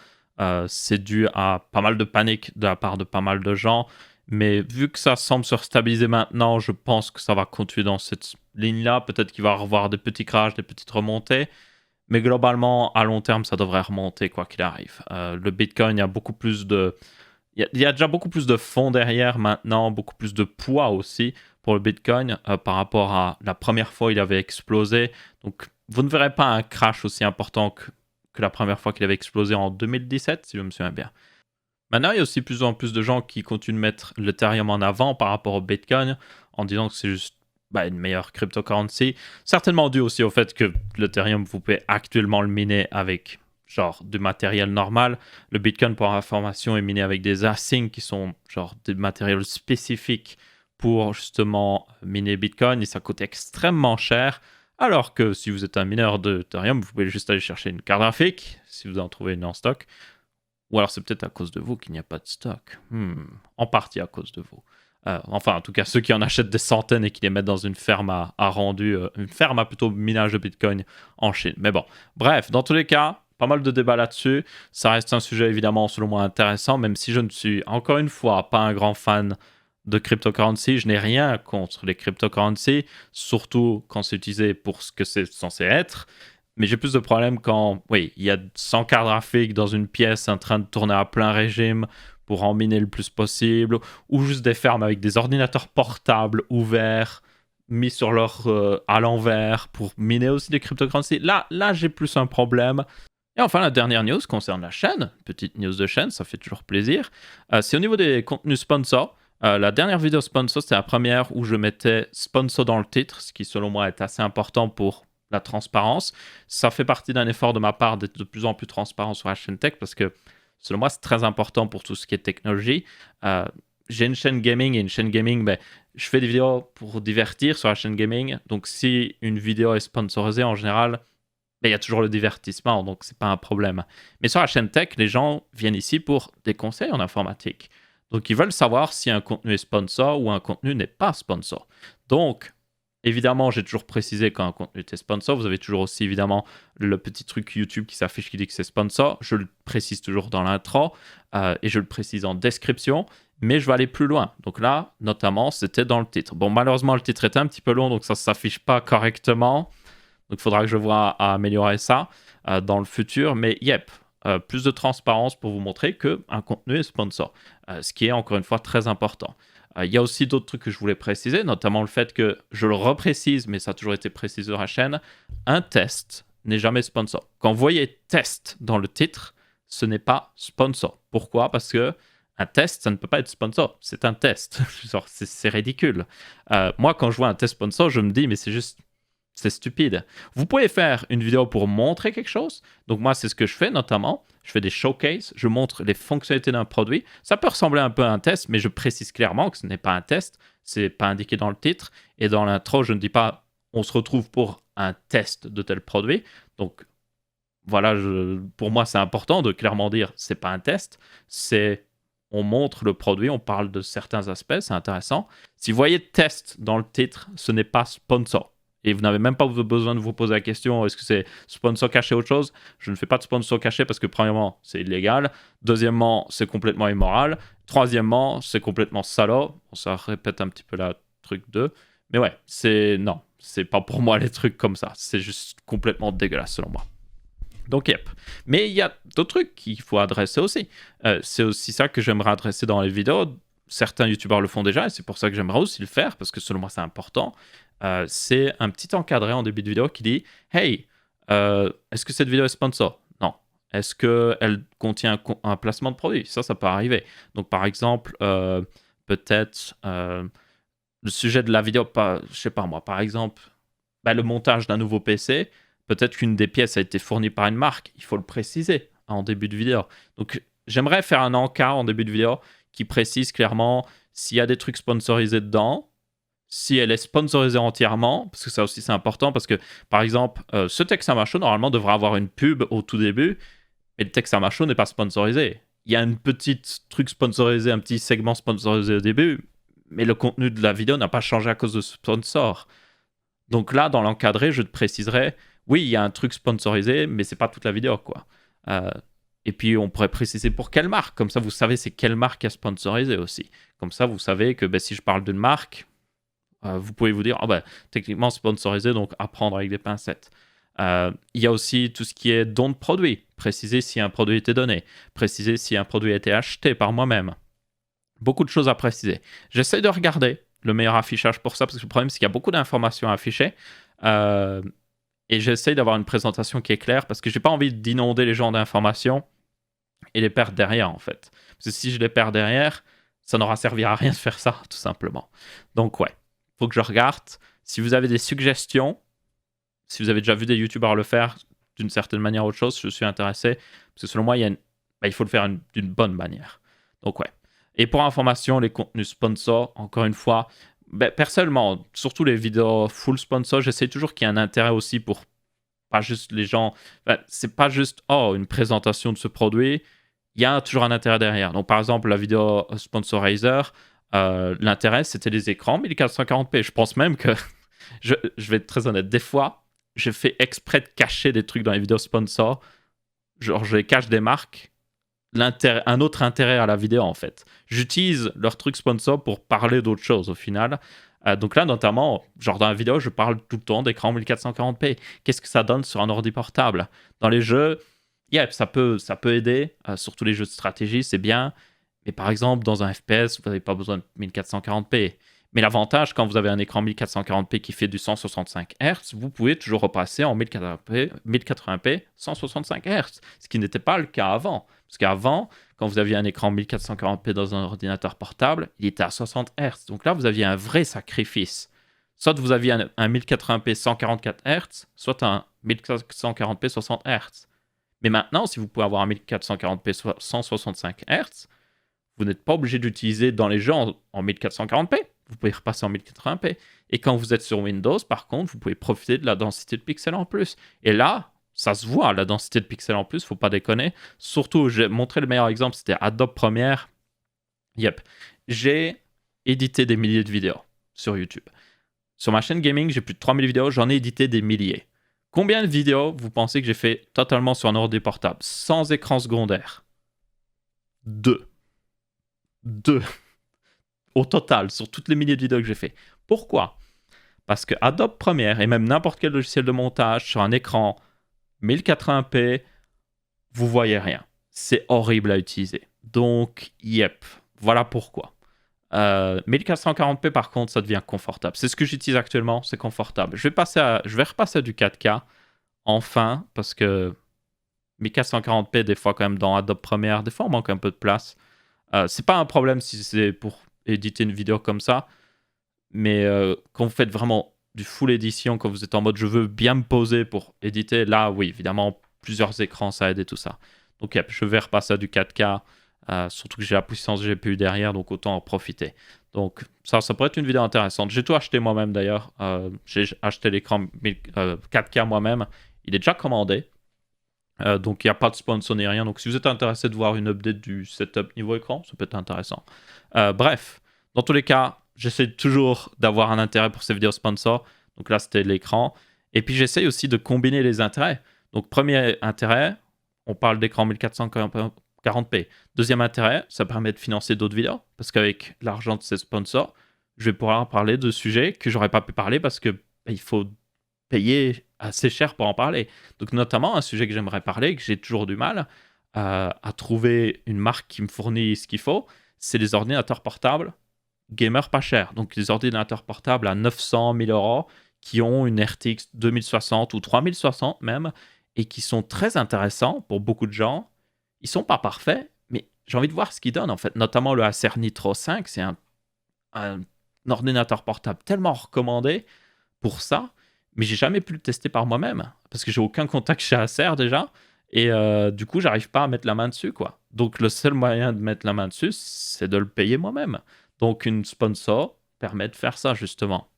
c'est dû à pas mal de panique de la part de pas mal de gens. Mais vu que ça semble se stabiliser maintenant, je pense que ça va continuer dans cette ligne-là. Peut-être qu'il va y avoir des petits crashs, des petites remontées. Mais globalement, à long terme, ça devrait remonter quoi qu'il arrive. Le Bitcoin, il y a beaucoup plus de... Il y a déjà beaucoup plus de fonds derrière maintenant, beaucoup plus de poids aussi pour le Bitcoin par rapport à la première fois où il avait explosé. Donc, vous ne verrez pas un crash aussi important que la première fois qu'il avait explosé en 2017, si je me souviens bien. Maintenant, il y a aussi plus en plus de gens qui continuent de mettre l'Ethereum en avant par rapport au Bitcoin en disant que c'est juste une meilleure cryptocurrency. Certainement dû aussi au fait que l'Ethereum, vous pouvez actuellement le miner avec genre du matériel normal. Le Bitcoin, pour information, est miné avec des ASIC qui sont genre des matériels spécifiques pour justement miner Bitcoin et ça coûte extrêmement cher. Alors que si vous êtes un mineur d'Ethereum, vous pouvez juste aller chercher une carte graphique si vous en trouvez une en stock. Ou alors c'est peut-être à cause de vous qu'il n'y a pas de stock. En partie à cause de vous. Enfin, en tout cas, ceux qui en achètent des centaines et qui les mettent dans une ferme à rendu, une ferme à plutôt minage de Bitcoin en Chine. Mais bon, bref, dans tous les cas, pas mal de débats là-dessus. Ça reste un sujet évidemment, selon moi, intéressant, même si je ne suis, encore une fois, pas un grand fan de cryptocurrency. Je n'ai rien contre les cryptocurrencies, surtout quand c'est utilisé pour ce que c'est censé être. Mais j'ai plus de problèmes quand, oui, il y a 100 cartes graphiques dans une pièce en train de tourner à plein régime pour en miner le plus possible, ou juste des fermes avec des ordinateurs portables ouverts, mis sur à l'envers pour miner aussi des cryptocurrencies. Là, j'ai plus un problème. Et enfin, la dernière news concerne la chaîne. Petite news de chaîne, ça fait toujours plaisir. C'est au niveau des contenus sponsors. La dernière vidéo sponsor, c'était la première où je mettais sponsor dans le titre, ce qui selon moi est assez important pour la transparence. Ça fait partie d'un effort de ma part d'être de plus en plus transparent sur la chaîne tech parce que selon moi c'est très important pour tout ce qui est technologie. J'ai une chaîne gaming et une chaîne gaming, je fais des vidéos pour divertir sur la chaîne gaming. Donc si une vidéo est sponsorisée en général, il y a toujours le divertissement, donc c'est pas un problème. Mais sur la chaîne tech, les gens viennent ici pour des conseils en informatique. Donc ils veulent savoir si un contenu est sponsor ou un contenu n'est pas sponsor. Donc évidemment, j'ai toujours précisé quand un contenu était sponsor. Vous avez toujours aussi, évidemment, le petit truc YouTube qui s'affiche qui dit que c'est sponsor. Je le précise toujours dans l'intro et je le précise en description. Mais je vais aller plus loin. Donc là, notamment, c'était dans le titre. Bon, malheureusement, le titre était un petit peu long, donc ça ne s'affiche pas correctement. Donc il faudra que je vois à améliorer ça dans le futur. Mais yep, plus de transparence pour vous montrer qu'un contenu est sponsor. Ce qui est, encore une fois, très important. Il y a aussi d'autres trucs que je voulais préciser, notamment le fait que, je le reprécise, mais ça a toujours été précisé sur la chaîne, un test n'est jamais sponsor. Quand vous voyez test dans le titre, ce n'est pas sponsor. Pourquoi? Parce que un test, ça ne peut pas être sponsor. C'est un test. C'est ridicule. Moi, quand je vois un test sponsor, je me dis, mais c'est stupide. Vous pouvez faire une vidéo pour montrer quelque chose. Donc moi, c'est ce que je fais notamment. Je fais des showcases, je montre les fonctionnalités d'un produit. Ça peut ressembler un peu à un test, mais je précise clairement que ce n'est pas un test. C'est pas indiqué dans le titre. Et dans l'intro, je ne dis pas on se retrouve pour un test de tel produit. Donc voilà, pour moi, c'est important de clairement dire c'est pas un test. C'est on montre le produit, on parle de certains aspects, c'est intéressant. Si vous voyez test dans le titre, ce n'est pas sponsor. et vous n'avez même pas besoin de vous poser la question est-ce que c'est sponsor caché ou autre chose. Je ne fais pas de sponsor caché parce que premièrement, c'est illégal. Deuxièmement, c'est complètement immoral. Troisièmement, c'est complètement salaud. Bon, ça répète un petit peu la truc 2. Mais ouais, non, c'est pas pour moi les trucs comme ça. C'est juste complètement dégueulasse selon moi. Donc, yep. Mais il y a d'autres trucs qu'il faut adresser aussi. C'est aussi ça que j'aimerais adresser dans les vidéos. Certains youtubeurs le font déjà et c'est pour ça que j'aimerais aussi le faire parce que selon moi c'est important. C'est un petit encadré en début de vidéo qui dit hey, est-ce que cette vidéo est sponsor? Non. Est-ce qu'elle contient un placement de produit? Ça peut arriver. Donc par exemple, peut-être le sujet de la vidéo, je sais pas moi, par exemple, le montage d'un nouveau PC, peut-être qu'une des pièces a été fournie par une marque, il faut le préciser en début de vidéo. Donc j'aimerais faire un encart en début de vidéo qui précise clairement s'il y a des trucs sponsorisés dedans, si elle est sponsorisée entièrement, parce que ça aussi c'est important, parce que par exemple, ce Texama Show normalement devrait avoir une pub au tout début, mais le Texama Show n'est pas sponsorisé. Il y a une petite truc sponsorisé, un petit segment sponsorisé au début, mais le contenu de la vidéo n'a pas changé à cause de ce sponsor. Donc là, dans l'encadré, je te préciserai, oui, il y a un truc sponsorisé, mais c'est pas toute la vidéo, quoi. Et puis, on pourrait préciser pour quelle marque. Comme ça, vous savez c'est quelle marque a sponsorisé aussi. Comme ça, vous savez que si je parle d'une marque, vous pouvez vous dire, techniquement sponsorisé, donc à prendre avec des pincettes. Il y a aussi tout ce qui est don de produit. Préciser si un produit était donné. Préciser si un produit a été acheté par moi-même. Beaucoup de choses à préciser. J'essaie de regarder le meilleur affichage pour ça, parce que le problème, c'est qu'il y a beaucoup d'informations à afficher. Et j'essaie d'avoir une présentation qui est claire, parce que j'ai pas envie d'inonder les gens d'informations et les perdre derrière, en fait. Parce que si je les perds derrière, ça n'aura servi à rien de faire ça, tout simplement. Donc ouais, faut que je regarde. Si vous avez des suggestions, si vous avez déjà vu des youtubeurs le faire d'une certaine manière ou autre chose, je suis intéressé. Parce que selon moi, il faut le faire d'une bonne manière. Donc ouais. Et pour information, les contenus sponsors, encore une fois, personnellement, surtout les vidéos full sponsor, j'essaie toujours qu'il y ait un intérêt aussi pour pas juste les gens. C'est pas juste une présentation de ce produit. Il y a toujours un intérêt derrière. Donc par exemple, la vidéo sponsorizer, l'intérêt c'était les écrans 1440p. Je pense même que je vais être très honnête. Des fois, je fais exprès de cacher des trucs dans les vidéos sponsor. Genre, je les cache des marques. Un autre intérêt à la vidéo en fait. J'utilise leur truc sponsor pour parler d'autres choses au final. Donc là notamment, genre dans la vidéo, je parle tout le temps d'écran 1440p. Qu'est-ce que ça donne sur un ordi portable? Dans les jeux, ça peut aider, surtout les jeux de stratégie, c'est bien. Mais par exemple, dans un FPS, vous n'avez pas besoin de 1440p. Mais l'avantage, quand vous avez un écran 1440p qui fait du 165 Hz, vous pouvez toujours repasser en 1080p 165 Hz, ce qui n'était pas le cas avant. Parce qu'avant, quand vous aviez un écran 1440p dans un ordinateur portable, il était à 60 Hz. Donc là, vous aviez un vrai sacrifice. Soit vous aviez un 1080p 144 Hz, soit un 1440p 60 Hz. Mais maintenant, si vous pouvez avoir un 1440p 165 Hz, vous n'êtes pas obligé d'utiliser dans les jeux en 1440p. Vous pouvez repasser en 1080p. Et quand vous êtes sur Windows, par contre, vous pouvez profiter de la densité de pixels en plus. Et là, ça se voit, la densité de pixels en plus, faut pas déconner. Surtout, j'ai montré le meilleur exemple, c'était Adobe Premiere. J'ai édité des milliers de vidéos sur YouTube. Sur ma chaîne gaming, j'ai plus de 3000 vidéos, j'en ai édité des milliers. Combien de vidéos vous pensez que j'ai fait totalement sur un ordi portable, sans écran secondaire? 2. Au total, sur toutes les milliers de vidéos que j'ai fait. Pourquoi? Parce que Adobe Premiere et même n'importe quel logiciel de montage sur un écran 1080p, vous voyez rien. C'est horrible à utiliser. Donc, voilà pourquoi. 1440p par contre, ça devient confortable. C'est ce que j'utilise actuellement, c'est confortable. Je vais repasser à du 4K, enfin, parce que 1440p, des fois quand même dans Adobe Premiere, des fois on manque un peu de place. C'est pas un problème si c'est pour éditer une vidéo comme ça, mais quand vous faites vraiment du full édition, quand vous êtes en mode je veux bien me poser pour éditer, là oui, évidemment, plusieurs écrans, ça aide et tout ça. Donc je vais repasser à du 4K, surtout que j'ai la puissance GPU derrière, donc autant en profiter. Donc ça pourrait être une vidéo intéressante. J'ai tout acheté moi-même d'ailleurs, j'ai acheté l'écran 4K moi-même, il est déjà commandé. Donc il n'y a pas de sponsor ni rien. Donc si vous êtes intéressé de voir une update du setup niveau écran, ça peut être intéressant. Bref, dans tous les cas, j'essaie toujours d'avoir un intérêt pour ces vidéos sponsors. Donc là, c'était l'écran. Et puis, j'essaye aussi de combiner les intérêts. Donc, premier intérêt, on parle d'écran 1440p. Deuxième intérêt, ça permet de financer d'autres vidéos. Parce qu'avec l'argent de ces sponsors, je vais pouvoir parler de sujets que j'aurais pas pu parler parce que il faut payer assez cher pour en parler. Donc, notamment, un sujet que j'aimerais parler, que j'ai toujours du mal à trouver une marque qui me fournit ce qu'il faut, c'est les ordinateurs portables gamer pas cher. Donc, les ordinateurs portables à 900 000 euros qui ont une RTX 2060 ou 3060 même et qui sont très intéressants pour beaucoup de gens. Ils sont pas parfaits, mais j'ai envie de voir ce qu'ils donnent en fait. Notamment le Acer Nitro 5, c'est un ordinateur portable tellement recommandé pour ça, mais j'ai jamais pu le tester par moi-même parce que j'ai aucun contact chez Acer déjà. Et du coup, j'arrive pas à mettre la main dessus, quoi. Donc, le seul moyen de mettre la main dessus, c'est de le payer moi-même. Donc, une sponsor permet de faire ça, justement.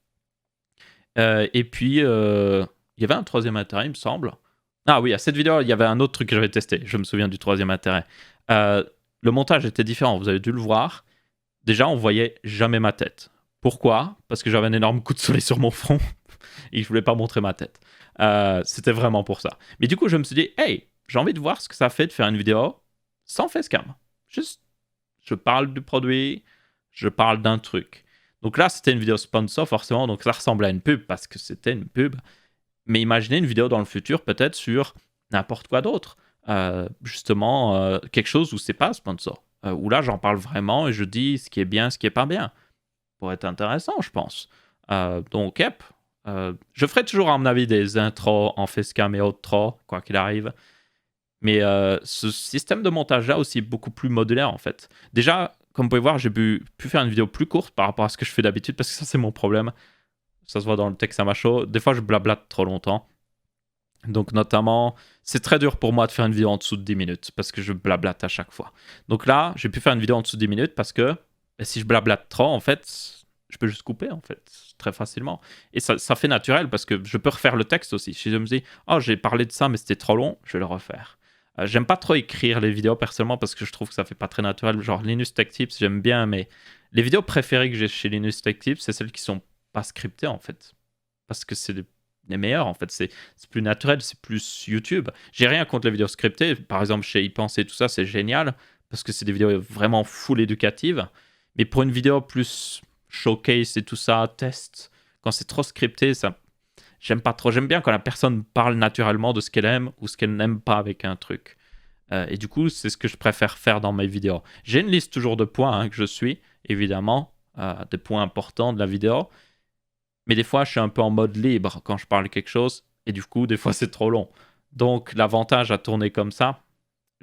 Et puis, il y avait un troisième intérêt, il me semble. Ah oui, à cette vidéo, il y avait un autre truc que j'avais testé. Je me souviens du troisième intérêt. Le montage était différent, vous avez dû le voir. Déjà, on voyait jamais ma tête. Pourquoi? Parce que j'avais un énorme coup de soleil sur mon front et je voulais pas montrer ma tête. C'était vraiment pour ça. Mais du coup, je me suis dit, hey, j'ai envie de voir ce que ça fait de faire une vidéo sans facecam. Juste, je parle du produit, je parle d'un truc. Donc là, c'était une vidéo sponsor, forcément, donc ça ressemblait à une pub parce que c'était une pub. Mais imaginez une vidéo dans le futur, peut-être sur n'importe quoi d'autre. Justement, quelque chose où c'est pas sponsor. Où là, j'en parle vraiment et je dis ce qui est bien, ce qui est pas bien. Pour être intéressant, je pense. Donc, yep. Je ferai toujours, à mon avis, des intros en facecam et outro, quoi qu'il arrive. Mais ce système de montage-là aussi est beaucoup plus modulaire, en fait. Déjà, comme vous pouvez voir, j'ai pu faire une vidéo plus courte par rapport à ce que je fais d'habitude, parce que ça, c'est mon problème. Ça se voit dans le Texama Show. Des fois, je blablate trop longtemps. Donc, notamment, c'est très dur pour moi de faire une vidéo en dessous de 10 minutes, parce que je blablate à chaque fois. Donc là, j'ai pu faire une vidéo en dessous de 10 minutes, parce que si je blablate trop, en fait, je peux juste couper, en fait, très facilement. Et ça fait naturel, parce que je peux refaire le texte aussi. Si je me dis, oh, j'ai parlé de ça, mais c'était trop long, je vais le refaire. J'aime pas trop écrire les vidéos personnellement parce que je trouve que ça fait pas très naturel. Genre Linus Tech Tips, j'aime bien, mais les vidéos préférées que j'ai chez Linus Tech Tips, c'est celles qui sont pas scriptées en fait. Parce que c'est les meilleures en fait. C'est plus naturel, c'est plus YouTube. J'ai rien contre les vidéos scriptées. Par exemple, chez YPenser, tout ça, c'est génial parce que c'est des vidéos vraiment full éducatives. Mais pour une vidéo plus showcase et tout ça, test, quand c'est trop scripté, ça. J'aime pas trop. J'aime bien quand la personne parle naturellement de ce qu'elle aime ou ce qu'elle n'aime pas avec un truc. Et du coup, c'est ce que je préfère faire dans mes vidéos. J'ai une liste toujours de points que je suis, évidemment, des points importants de la vidéo. Mais des fois, je suis un peu en mode libre quand je parle de quelque chose. Et du coup, des fois, c'est trop long. Donc, l'avantage à tourner comme ça,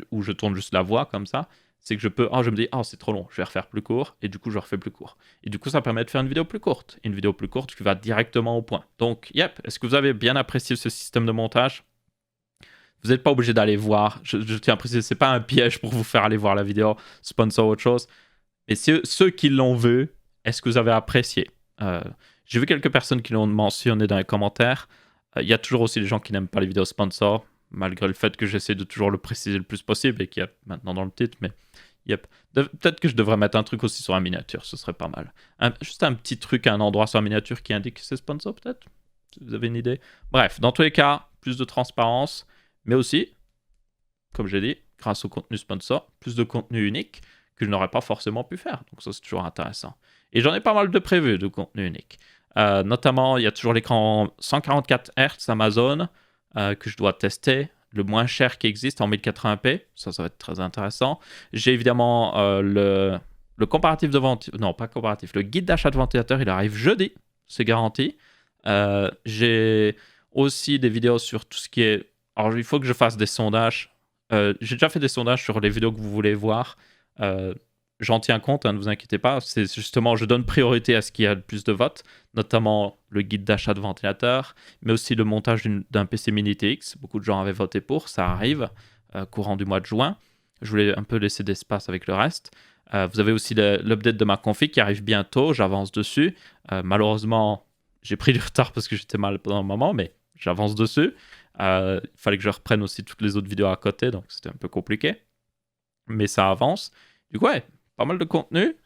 où je tourne juste la voix comme ça, c'est que je peux, je me dis, c'est trop long, je vais refaire plus court, et du coup, je refais plus court. Et du coup, ça permet de faire une vidéo plus courte. Une vidéo plus courte qui va directement au point. Donc, yep, est-ce que vous avez bien apprécié ce système de montage? Vous n'êtes pas obligé d'aller voir. Je tiens à préciser, c'est pas un piège pour vous faire aller voir la vidéo, sponsor ou autre chose. Mais ceux qui l'ont vu, est-ce que vous avez apprécié? J'ai vu quelques personnes qui l'ont mentionné dans les commentaires. Il y a toujours aussi des gens qui n'aiment pas les vidéos sponsors, malgré le fait que j'essaie de toujours le préciser le plus possible et qu'il y a maintenant dans le titre, mais yep. Peut-être que je devrais mettre un truc aussi sur la miniature, ce serait pas mal. Juste un petit truc à un endroit sur la miniature qui indique que c'est sponsor, peut-être? Si vous avez une idée. Bref, dans tous les cas, plus de transparence, mais aussi, comme j'ai dit, grâce au contenu sponsor, plus de contenu unique que je n'aurais pas forcément pu faire. Donc ça, c'est toujours intéressant. Et j'en ai pas mal de prévus de contenu unique. Notamment, il y a toujours l'écran 144 Hz Amazon que je dois tester, le moins cher qui existe en 1080p. Ça va être très intéressant. J'ai évidemment le comparatif de ventilateur. Non, pas comparatif. Le guide d'achat de ventilateur, il arrive jeudi. C'est garanti. J'ai aussi des vidéos sur tout ce qui est... Alors, il faut que je fasse des sondages. J'ai déjà fait des sondages sur les vidéos que vous voulez voir. J'en tiens compte, ne vous inquiétez pas. C'est justement, je donne priorité à ce qui a le plus de votes, notamment le guide d'achat de ventilateur, mais aussi le montage d'un PC Mini TX. Beaucoup de gens avaient voté pour, ça arrive, courant du mois de juin. Je voulais un peu laisser d'espace avec le reste. Vous avez aussi l'update de ma config qui arrive bientôt, j'avance dessus. Malheureusement, j'ai pris du retard parce que j'étais mal pendant un moment, mais j'avance dessus. Il fallait que je reprenne aussi toutes les autres vidéos à côté, donc c'était un peu compliqué. Mais ça avance. Du coup, ouais, pas mal de contenu.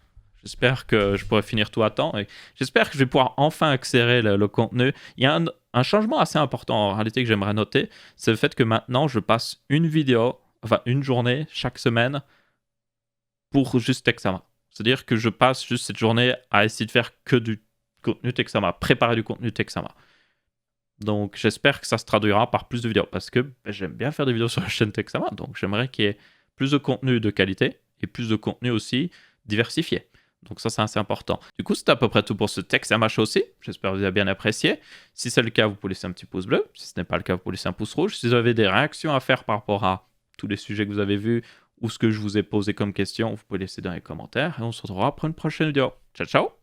J'espère que je pourrai finir tout à temps et j'espère que je vais pouvoir enfin accélérer le contenu. Il y a un changement assez important en réalité que j'aimerais noter, c'est le fait que maintenant je passe une vidéo, enfin une journée chaque semaine pour juste Texama. C'est-à-dire que je passe juste cette journée à essayer de faire que du contenu Texama, préparer du contenu Texama. Donc j'espère que ça se traduira par plus de vidéos parce que j'aime bien faire des vidéos sur la chaîne Texama, donc j'aimerais qu'il y ait plus de contenu de qualité et plus de contenu aussi diversifié. Donc ça c'est assez important. Du coup c'est à peu près tout pour ce Texama Show aussi. J'espère que vous avez bien apprécié. Si c'est le cas, vous pouvez laisser un petit pouce bleu. Si ce n'est pas le cas, vous pouvez laisser un pouce rouge. Si vous avez des réactions à faire par rapport à tous les sujets que vous avez vus ou ce que je vous ai posé comme question, vous pouvez laisser dans les commentaires et on se retrouvera pour une prochaine vidéo. Ciao ciao.